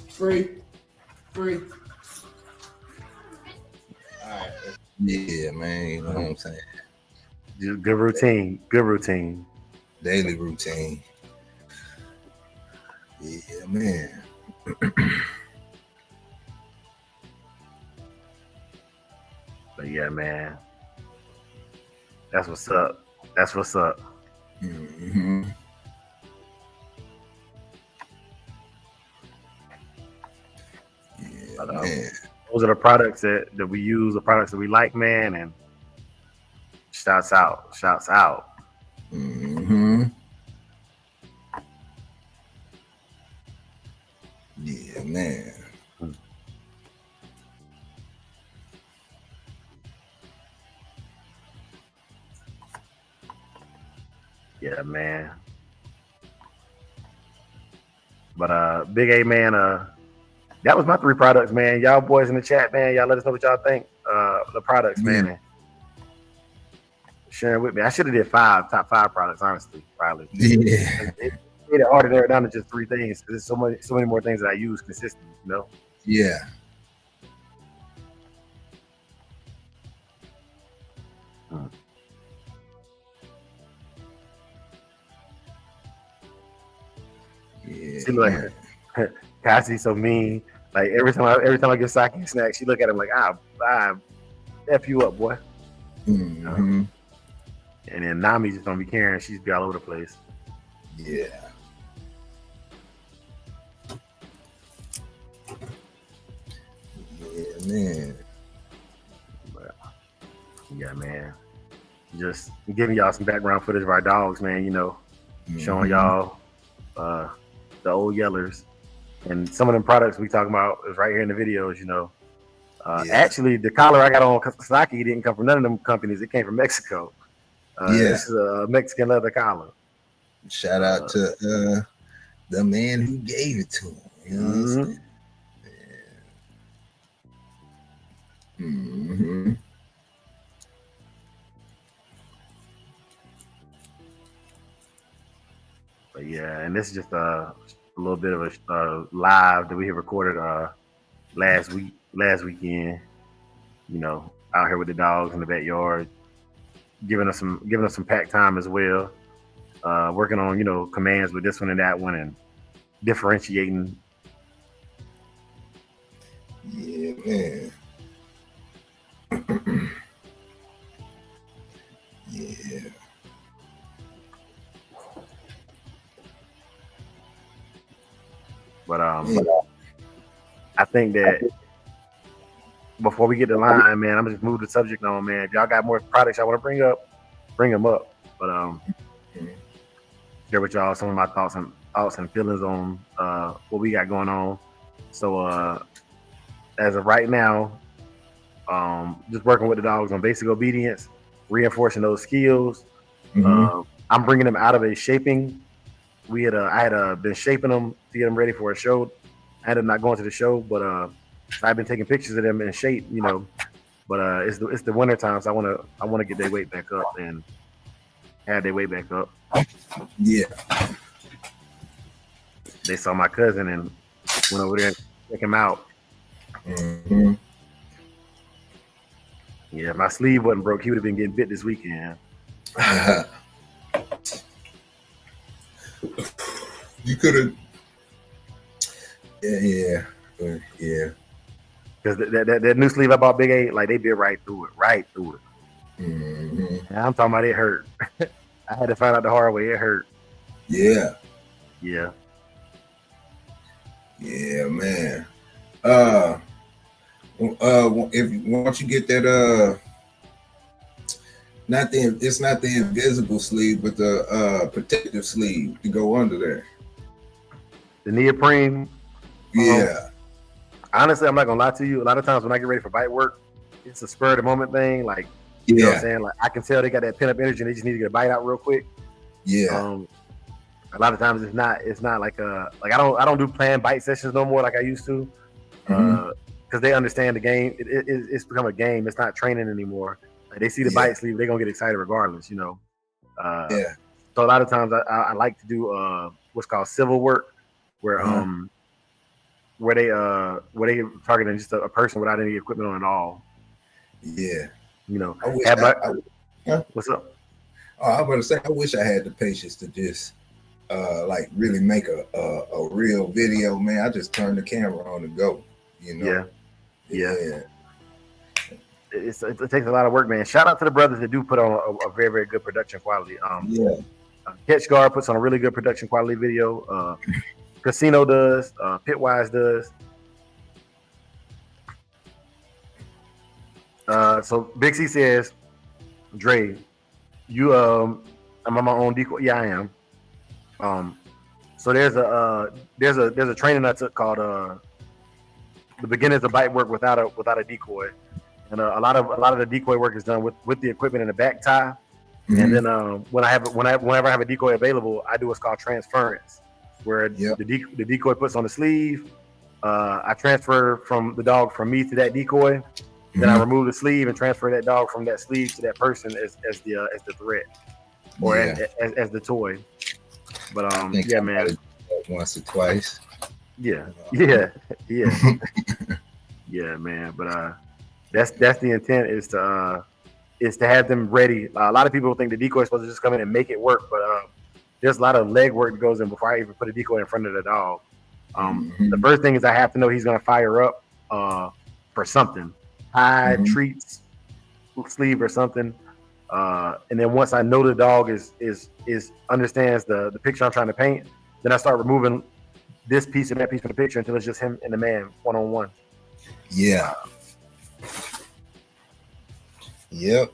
[SPEAKER 3] Free. All right. Yeah, man. You know what I'm saying?
[SPEAKER 2] Good routine.
[SPEAKER 3] Daily routine. Yeah, man.
[SPEAKER 2] But yeah, man. That's what's up. But, those are the products that we use, the products that we like, man, and shouts out.
[SPEAKER 3] Yeah, man.
[SPEAKER 2] Yeah, man. But Big A, man, that was my 3 products, man. Y'all boys in the chat, man, y'all let us know what y'all think. The products, man. And sharing with me. I should have did top 5 products, honestly, probably.
[SPEAKER 3] Yeah.
[SPEAKER 2] It made it hard to narrow down to just 3 things because there's so many more things that I use consistently, you know?
[SPEAKER 3] Yeah. Yeah.
[SPEAKER 2] She like Cassie so mean. Like every time I give Saki a snack, she look at him like, I F you up, boy.
[SPEAKER 3] Mm-hmm.
[SPEAKER 2] And then Nami just don't be caring. She's be all over the place.
[SPEAKER 3] Yeah. Yeah, man.
[SPEAKER 2] But, yeah, man. Just giving y'all some background footage of our dogs, man. You know, showing y'all the old yellers, and some of them products we talking about is right here in the videos. You know, actually the collar I got on Saki didn't come from none of them companies. It came from Mexico. This is a Mexican leather collar.
[SPEAKER 3] Shout out to the man who gave it to him. You know what I'm saying? Mm-hmm.
[SPEAKER 2] But yeah, and this is just a little bit of a live that we have recorded last weekend. You know, out here with the dogs in the backyard, giving us some pack time as well. Working on, you know, commands with this one and that one, and differentiating.
[SPEAKER 3] Yeah, man. Yeah.
[SPEAKER 2] But I think that before we get to line, man, I'm gonna just move the subject on, man. If y'all got more products I want to bring them up. But share with y'all some of my thoughts and feelings on what we got going on. So as of right now, just working with the dogs on basic obedience, reinforcing those skills. I'm bringing them out of a shaping. I had been shaping them to get them ready for a show. I ended up not going to the show, but I've been taking pictures of them in shape, you know. But it's the winter time, so I wanna get their weight back up and have their weight back up.
[SPEAKER 3] Yeah.
[SPEAKER 2] They saw my cousin and went over there and check him out.
[SPEAKER 3] Mm-hmm.
[SPEAKER 2] Yeah, if my sleeve wasn't broke, he would have been getting bit this weekend.
[SPEAKER 3] You could have. Yeah.
[SPEAKER 2] Because that new sleeve I bought Big A, like they bit right through it.
[SPEAKER 3] Mm-hmm.
[SPEAKER 2] And I'm talking about it hurt. I had to find out the hard way. It hurt.
[SPEAKER 3] Yeah.
[SPEAKER 2] Yeah.
[SPEAKER 3] Yeah, man. If once you get that it's not the invisible sleeve, but the protective sleeve to go under there.
[SPEAKER 2] The neoprene.
[SPEAKER 3] Yeah.
[SPEAKER 2] Honestly, I'm not gonna lie to you. A lot of times when I get ready for bite work, it's a spur of the moment thing. Like, you know what I'm saying? Like, I can tell they got that pent up energy and they just need to get a bite out real quick.
[SPEAKER 3] Yeah.
[SPEAKER 2] A lot of times it's not like I don't do planned bite sessions no more like I used to. Because they understand the game. It's become a game. It's not training anymore. Like, they see the bite sleeve, they're gonna get excited regardless, you know. So a lot of times I like to do what's called civil work, where they targeting just a person without any equipment on at all.
[SPEAKER 3] Yeah.
[SPEAKER 2] You know. What's up?
[SPEAKER 3] Oh, I was about to say, I wish I had the patience to just like really make a real video, man. I just turn the camera on and go, you know. Yeah. It
[SPEAKER 2] takes a lot of work, man. Shout out to the brothers that do put on a very, very good production quality. Catch Guard puts on a really good production quality video. Casino does. Pitwise does. So Big C says, Dre, you am I my own decoy? Yeah, I am. So there's a training I took called the beginners of bite work without a decoy, and a lot of the decoy work is done with the equipment in the back tie. And then whenever I have a decoy available, I do what's called transference, where the decoy puts on the sleeve. I transfer from the dog from me to that decoy. Then I remove the sleeve and transfer that dog from that sleeve to that person as the threat or as the toy. But yeah, man.
[SPEAKER 3] Once or twice.
[SPEAKER 2] Yeah, man. But that's the intent is to have them ready. A lot of people think the decoy is supposed to just come in and make it work, but there's a lot of leg work that goes in before I even put a decoy in front of the dog. The first thing is I have to know he's going to fire up for something, hide, treats, sleeve, or something. And then once I know the dog is understands the picture I'm trying to paint, then I start removing this piece and that piece from the picture until it's just him and the man one-on-one.
[SPEAKER 3] Yeah. Yep.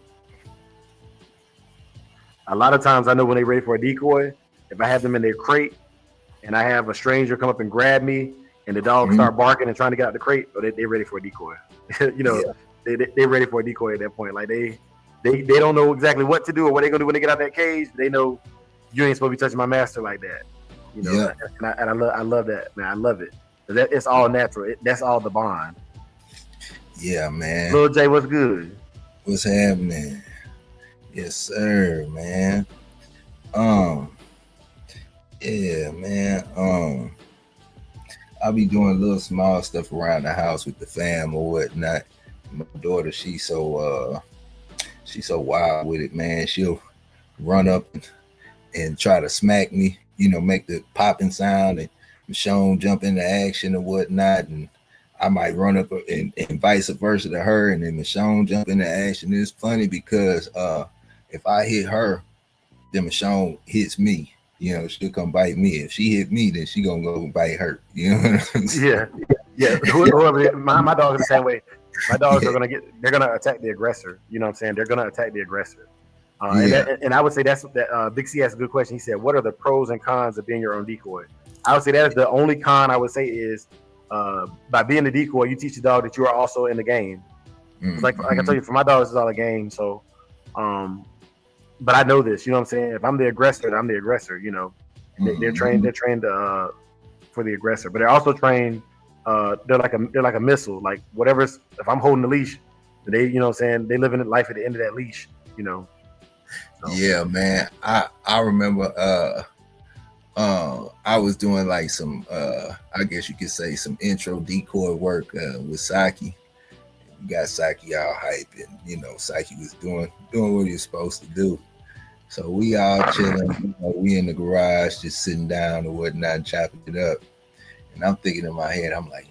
[SPEAKER 2] A lot of times I know when they're ready for a decoy. If I have them in their crate and I have a stranger come up and grab me and the dog start barking and trying to get out the crate, or they're ready for a decoy. They're ready for a decoy at that point. Like they don't know exactly what to do or what they're gonna do when they get out that cage. They know you ain't supposed to be touching my master like that. And I love that, man. I love it. It's all natural. That's all the bond.
[SPEAKER 3] Yeah, man.
[SPEAKER 2] Lil J, what's good?
[SPEAKER 3] What's happening? Yes, sir, man. Yeah, man. I'll be doing little small stuff around the house with the fam or whatnot. My daughter, she's so wild with it, man. She'll run up and try to smack me, make the popping sound, and Michonne jump into action or whatnot, and I might run up and vice versa to her, and then Michonne jump into action. It's funny because if I hit her, then Michonne hits me. She'll come bite me. If she hit me, then she gonna go bite her. You know what I'm saying?
[SPEAKER 2] Yeah. Whoever, my dog is the same way. My dogs they're gonna attack the aggressor. You know what I'm saying? They're gonna attack the aggressor. And I would say that's that. Big C asked a good question. He said, "What are the pros and cons of being your own decoy?" I would say that is the only con I would say is by being the decoy, you teach the dog that you are also in the game. Like I told you, for my dogs, it's all a game. So, but I know this. You know what I'm saying? If I'm the aggressor, I'm the aggressor. They're trained. They're trained for the aggressor, but they're also trained. They're like a missile. Like whatever's. If I'm holding the leash, they, you know what I'm saying, they live in life at the end of that leash. So.
[SPEAKER 3] Yeah, man. I remember. I was doing like some, I guess you could say some intro decoy work with Saki. We got Saki all hype, and Saki was doing what he was supposed to do. So we all chilling. We in the garage, just sitting down or whatnot, chopping it up. And I'm thinking in my head, I'm like,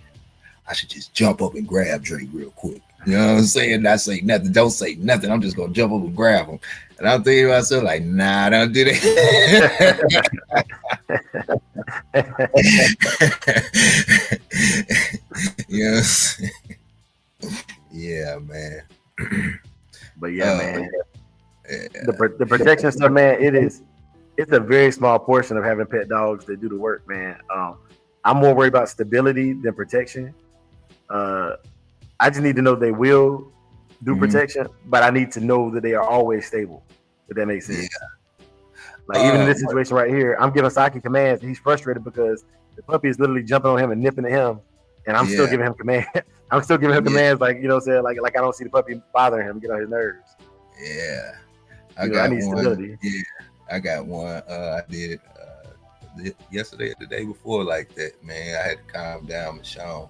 [SPEAKER 3] I should just jump up and grab Drake real quick. You know what I'm saying? Not say nothing. Don't say nothing. I'm just gonna jump up and grab him. And I'm thinking to myself, like, nah, don't do that. Yes. Yeah, man.
[SPEAKER 2] But yeah, man. The protection stuff, man. It's a very small portion of having pet dogs that do the work, man. I'm more worried about stability than protection. I just need to know they will do protection, but I need to know that they are always stable. If that makes sense. Yeah. Like even in this situation right here, I'm giving Saki commands. And he's frustrated because the puppy is literally jumping on him and nipping at him, and I'm still giving him commands. I'm still giving him commands, like what I'm saying, like I don't see the puppy bothering him, get on his nerves.
[SPEAKER 3] Yeah,
[SPEAKER 2] I need stability.
[SPEAKER 3] Yeah, I got one. I did yesterday or the day before like that. Man, I had to calm down Michonne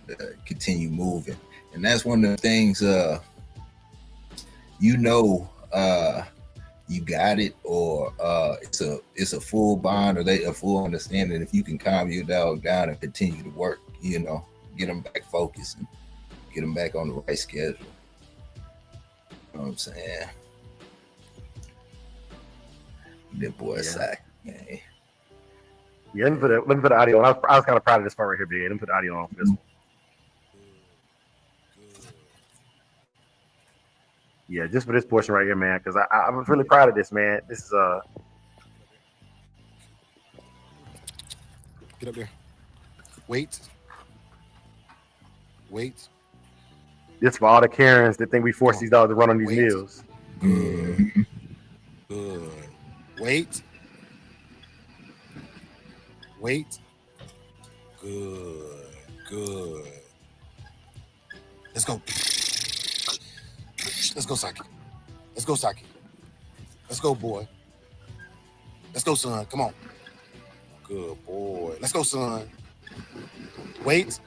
[SPEAKER 3] and continue moving, and that's one of the things. You got it, or it's a full bond, or a full understanding. If you can calm your dog down and continue to work, get them back focused and get them back on the right schedule. You know what I'm saying? That boy Sack, man.
[SPEAKER 2] Yeah, let me put the audio on. I was kind of proud of this part right here, big. Let me put the audio on for this one. Yeah, just for this portion right here, man, because I'm really proud of this, man. This is
[SPEAKER 4] Get up there. Wait.
[SPEAKER 2] This for all the Karens that think we force these dogs to run on these meals.
[SPEAKER 4] Wait. Wait. Good. Good. Let's go. Let's go, Saki. Let's go, Saki. Let's go, boy. Let's go, son. Come on. Good boy. Let's go, son. Wait.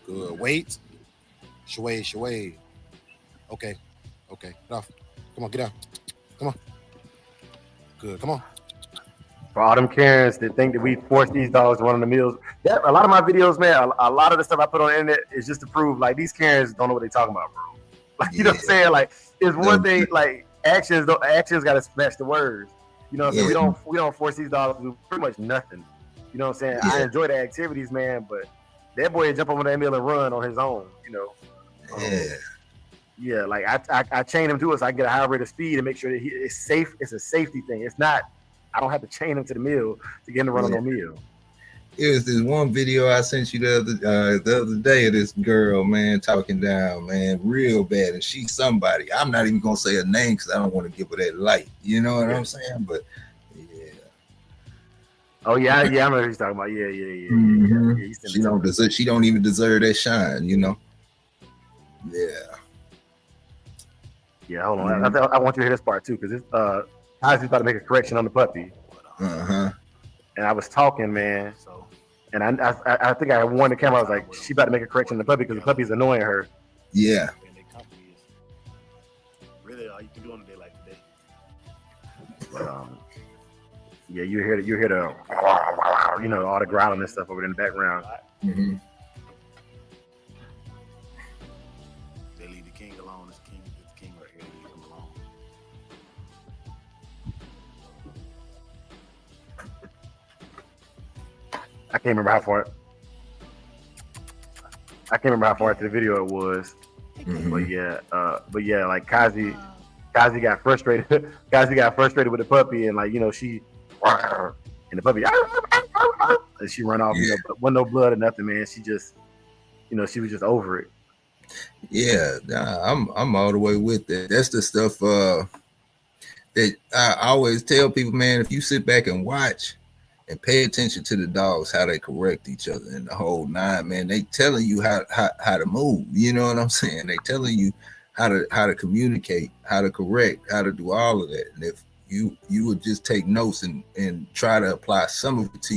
[SPEAKER 4] Good. Wait. Shaway. Okay. Okay. Get off. Come on, get out. Come on. Good. Come on.
[SPEAKER 2] For all them Karens that think that we force these dogs to run on the meals, that a lot of my videos, man, a lot of the stuff I put on the internet is just to prove like these Karens don't know what they're talking about, bro. Like you know what I'm saying? Like it's one thing, like actions gotta match the words. You know what I'm saying? We don't force these dogs to do pretty much nothing. You know what I'm saying? I enjoy the activities, man, but that boy jump over that meal and run on his own, you know. Yeah, like I chain him to it so I get a high rate of speed and make sure that it's safe. It's a safety thing. It's not. I don't have to chain him to the meal to get him to run on the meal.
[SPEAKER 3] It was this one video I sent you the other day of this girl, man, talking down, man, real bad, and she's somebody. I'm not even gonna say her name because I don't want to give her that light. You know what I'm saying? But yeah.
[SPEAKER 2] Oh yeah, I know what he's talking about. Yeah.
[SPEAKER 3] She don't even deserve that shine. You know. Yeah.
[SPEAKER 2] Yeah, hold on. I want you to hear this part too, because I was about to make a correction on the puppy. And I was talking, man. And I think I warned the camera. I was like, she about to make a correction on the puppy because the puppy's annoying her.
[SPEAKER 3] Yeah.
[SPEAKER 2] Really, all you can do on a day like today. But, yeah, you hear the all the growling and stuff over in the background.
[SPEAKER 3] Mm-hmm.
[SPEAKER 2] They leave the king alone. It's the king right here. They leave him alone. I can't remember how far into the video it was. But yeah, like Kazi got frustrated. Kazi got frustrated with the puppy, and like she, and the puppy, and she run off. But wasn't no blood or nothing, man. She just, she was just over it.
[SPEAKER 3] Yeah, I'm all the way with that. That's the stuff that I always tell people, man. If you sit back and watch and pay attention to the dogs, how they correct each other and the whole nine, man, they telling you how to move. You know what I'm saying? They telling you how to communicate, how to correct, how to do all of that. And if you would just take notes and try to apply some of it to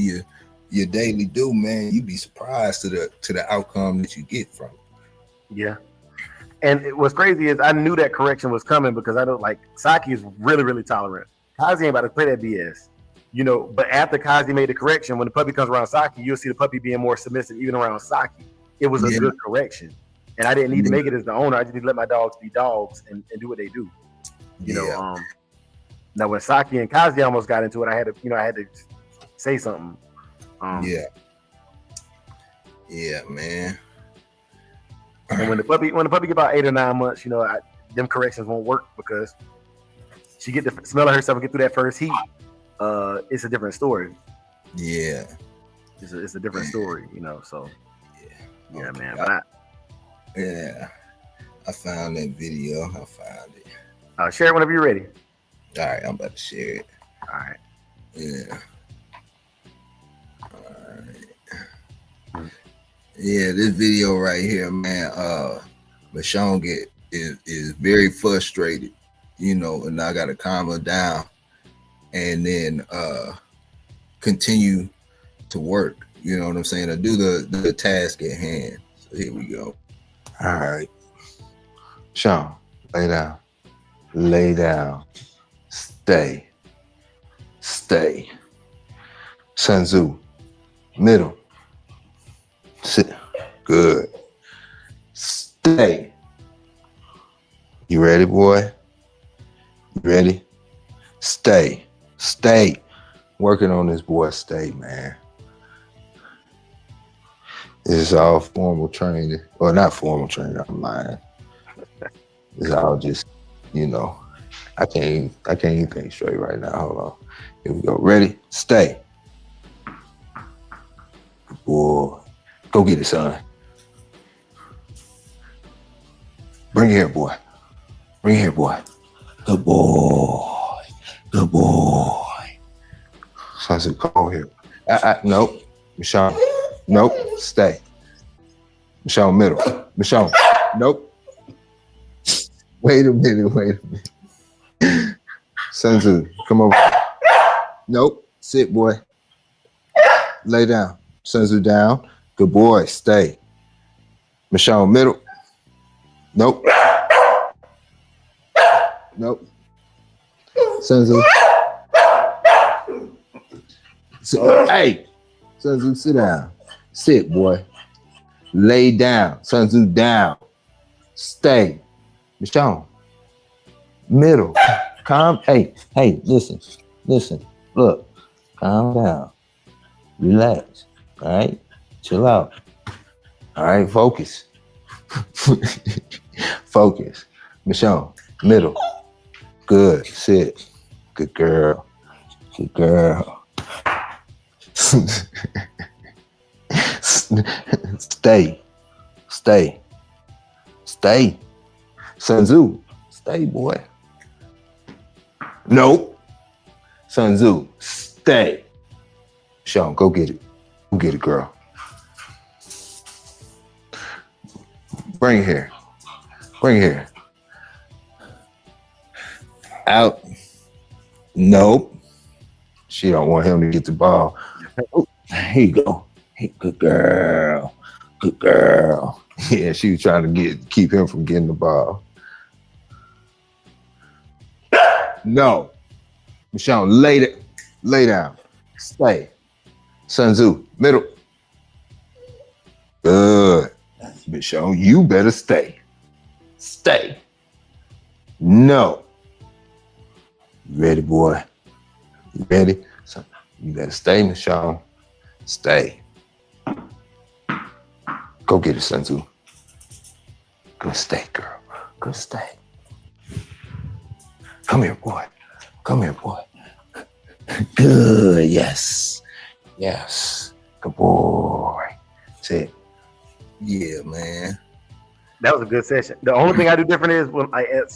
[SPEAKER 3] your daily do, man, you'd be surprised to the outcome that you get from it.
[SPEAKER 2] Yeah. And what's crazy is I knew that correction was coming because I know like Saki is really, really tolerant. Kazi ain't about to play that BS. But after Kazi made the correction, when the puppy comes around Saki, you'll see the puppy being more submissive even around Saki. It was a good correction. And I didn't need to make it as the owner. I just need to let my dogs be dogs and do what they do. Now when Saki and Kazi almost got into it, I had to say something.
[SPEAKER 3] Yeah, man.
[SPEAKER 2] And when the puppy get about 8 or 9 months, them corrections won't work because she get the smell of herself and get through that first heat. It's a different story.
[SPEAKER 3] Yeah,
[SPEAKER 2] it's a different story, So yeah, okay. Man.
[SPEAKER 3] I found that video. I found it.
[SPEAKER 2] Share it whenever you're ready.
[SPEAKER 3] All right, I'm about to share it.
[SPEAKER 2] All right.
[SPEAKER 3] Yeah. All right. Yeah, this video right here, man. Michonne is very frustrated, and I gotta calm her down and then continue to work. You know what I'm saying? To do the task at hand. So here we go.
[SPEAKER 5] All right. Sean, lay down. Lay down. Stay. Sun Tzu, middle. Sit. Good. Stay. You ready, boy? You ready? Stay. Working on this boy. Stay, man. This is all formal training. Well, not formal training, I'm lying. It's all just, I can't even think straight right now. Hold on. Here we go. Ready? Stay. Good boy. Go get it, son. Bring it here, boy. Good boy. So I said, come on here. Nope. Michonne. Nope. Stay. Michonne, middle. Michonne. Nope. Wait a minute. Sun Tzu, come over. Nope. Sit, boy. Lay down. Sun Tzu down. Good boy. Stay. Michonne, middle. Nope. Nope. Sun Tzu. Hey. Sun Tzu, sit down. Sit, boy. Lay down. Sun Tzu, down. Stay. Michonne. Middle. Calm. Hey, listen. Look. Calm down. Relax. All right? Chill out. All right? Focus. Focus. Michonne. Middle. Good. Sit. Good girl. Good girl. Stay. Sun Tzu, stay, boy. Nope. Sun Tzu, stay. Sean, go get it. Go get it, girl. Bring it here. Out. Nope. She don't want him to get the ball. Oh, here you go. Hey, good girl. Yeah, she was trying to keep him from getting the ball. No. Michonne, lay down. Stay. Sun Tzu, middle. Good. Michonne, you better stay. Stay. No. You ready, boy? You ready? So you better stay, Michonne. Stay. Go get it, Sun Tzu. Go stay, girl. Go stay. Come here, boy. Good. Yes. Good boy. Sit. Yeah, man.
[SPEAKER 2] That was a good session. The only thing I do different is when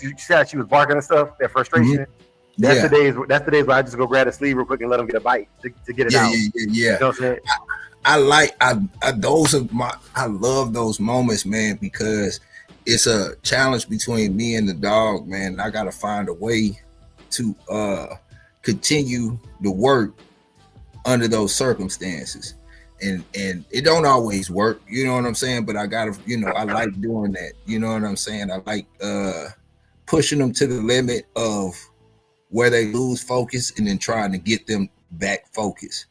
[SPEAKER 2] you said she was barking and stuff, that frustration.
[SPEAKER 3] Mm-hmm.
[SPEAKER 2] That's the days where I just go grab the sleeve real quick and let them get a bite to get it out.
[SPEAKER 3] Yeah.
[SPEAKER 2] You know what I'm saying?
[SPEAKER 3] I love those moments, man, because it's a challenge between me and the dog, man. I gotta find a way to continue the work under those circumstances. And it don't always work, you know what I'm saying? But I gotta, I like doing that. You know what I'm saying? I like pushing them to the limit of where they lose focus and then trying to get them back focused,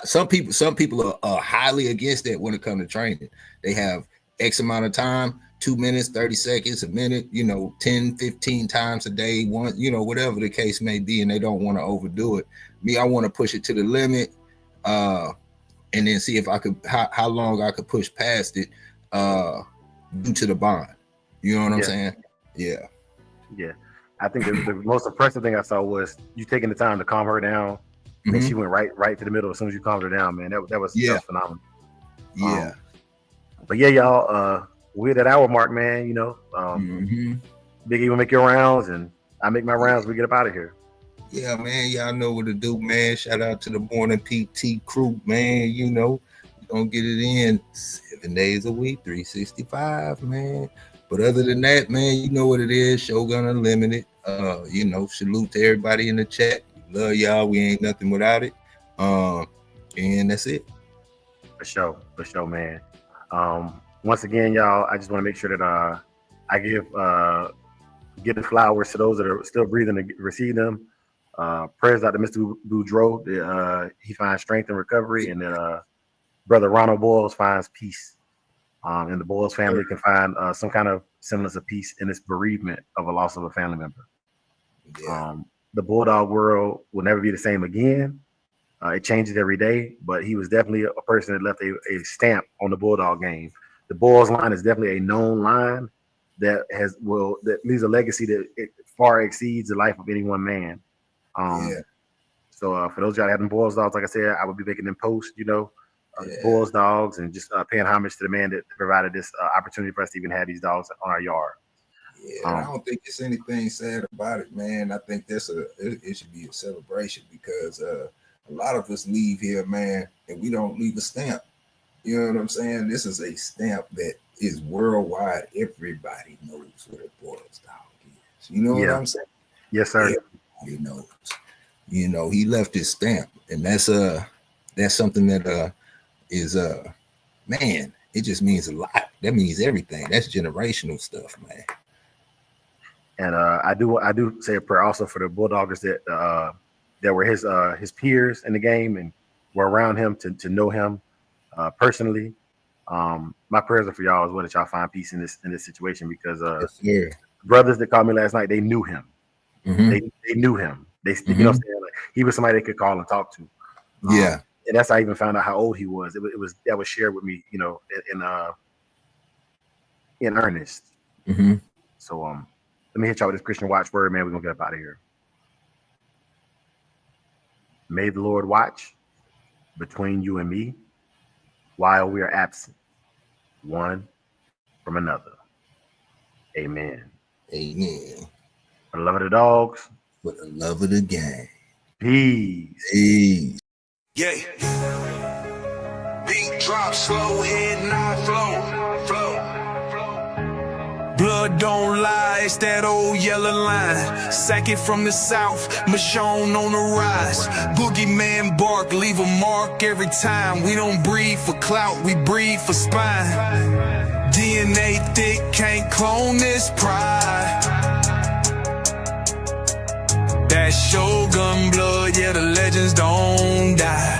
[SPEAKER 3] Some people are highly against that when it comes to training. They have X amount of time, 2 minutes, 30 seconds, a minute, 10, 15 times a day, whatever the case may be, and they don't want to overdo it. Me, I want to push it to the limit, and then see if I could, how long I could push past it due to the bond. You know what I'm saying? Yeah.
[SPEAKER 2] I think the most impressive thing I saw was you taking the time to calm her down. And then she went right to the middle as soon as you calmed her down, man. That was phenomenal.
[SPEAKER 3] Yeah.
[SPEAKER 2] But yeah, y'all, we're at that hour mark, man. Big E will make your rounds and I make my rounds. We get up out of here.
[SPEAKER 3] Yeah, man. Y'all know what to do, man. Shout out to the morning PT crew, man. We're gonna get it in 7 days a week, 365, man. But other than that, man, you know what it is. Shogun Unlimited. Salute to everybody in the chat. Love y'all. We ain't nothing without it. And that's it.
[SPEAKER 2] For sure, man. Once again, y'all, I just want to make sure that I give the flowers to those that are still breathing to receive them. Prayers out to Mr. Boudreaux. He finds strength and recovery, and then Brother Ronald Boyles finds peace. And the Boyles family can find some kind of semblance of peace in this bereavement of a loss of a family member.
[SPEAKER 3] Yeah.
[SPEAKER 2] The Bulldog world will never be the same again. It changes every day, but he was definitely a person that left a stamp on the Bulldog game. The Bulls line is definitely a known line that leaves a legacy that it far exceeds the life of any one man. So for those of y'all that have them Bulls dogs, like I said, I would be making them posts, Bulls dogs, and just paying homage to the man that provided this opportunity for us to even have these dogs on our yard.
[SPEAKER 3] Yeah, I don't think it's anything sad about it, man. I think it should be a celebration because a lot of us leave here, man, and we don't leave a stamp. You know what I'm saying? This is a stamp that is worldwide. Everybody knows what a Boils dog is. You know what I'm saying?
[SPEAKER 2] Yes, sir.
[SPEAKER 3] Everybody knows. You know, he left his stamp, and that's something that is man, it just means a lot. That means everything. That's generational stuff, man.
[SPEAKER 2] And I do say a prayer also for the Bulldoggers that were his peers in the game and were around him to know him personally. My prayers are for y'all as well, that y'all find peace in this situation, because brothers that called me last night, they knew him.
[SPEAKER 3] Mm-hmm.
[SPEAKER 2] They knew him. They you know what I'm saying? Like, he was somebody they could call and talk to.
[SPEAKER 3] Yeah.
[SPEAKER 2] And that's how I even found out how old he was. That was shared with me, you know, in earnest.
[SPEAKER 3] Mm-hmm.
[SPEAKER 2] So let me hit y'all with this Christian watchword, man. We're gonna get up out of here. May the Lord watch between you and me while we are absent one from another. Amen.
[SPEAKER 3] Amen.
[SPEAKER 2] For the love of the dogs.
[SPEAKER 3] For the love of the game.
[SPEAKER 2] Peace.
[SPEAKER 3] Peace.
[SPEAKER 6] Yeah. Beat drop slow, head not flow. Blood don't lie, it's that old yellow line. Sack it from the south, Michonne on the rise. Boogeyman bark, leave a mark every time. We don't breathe for clout, we breathe for spine. DNA thick, can't clone this pride. That Shogun blood, yeah, the legends don't die.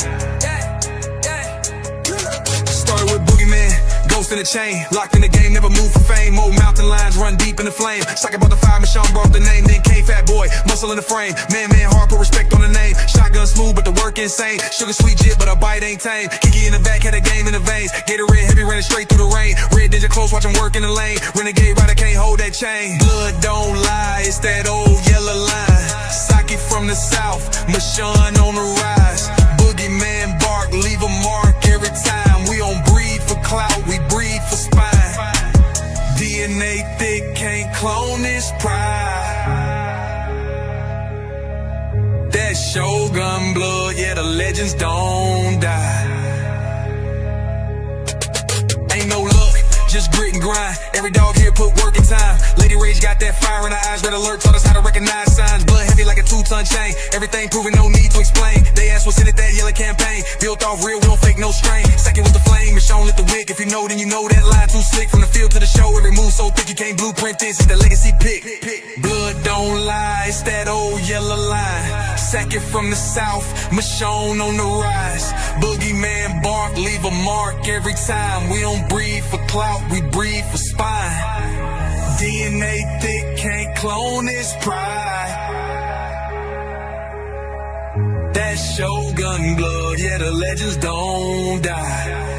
[SPEAKER 6] Started with Boogeyman, ghost in the chain, locked in the game, never moved for fame. Old mountain lines run deep in the flame. Sock about the fire, Michonne brought the name. Then came fat boy, muscle in the frame. Man, hard, put respect on the name. Shotgun smooth, but the work insane. Sugar sweet jit, but a bite ain't tame. Kiki in the back, had a game in the veins. Gatorade heavy, running straight through the rain. Red ninja close, watch him work in the lane. Renegade rider can't hold that chain. Blood don't lie, it's that old yellow line. Sock it from the south, Michonne on the rise. Boogeyman bark, leave a mark every time. We don't breathe for clout, we breathe for spine. DNA thick, can't clone this pride. That Shogun blood, yeah, the legends don't die. Ain't no luck, just grit and grind. Every dog here put work in time. Lady Rage got that fire in her eyes. Red alert taught us how to recognize signs. Blood heavy like a 2-ton chain. Everything proven, no need to explain. They asked what's in it, that yellow campaign. Built off real, we don't fake no strain. Second with the flame, Michonne lit the wick. If you know, then you know that line too slick. From the field to the show, every move so thick you can't blueprint this. It's the legacy pick. Blood don't lie, it's that old yellow line. Second from the south, Michonne on the rise. Boogeyman bark, leave a mark every time. We don't breathe for clout, we breathe for spine. DNA thick, can't clone this pride. That Shogun blood, yeah, the legends don't die.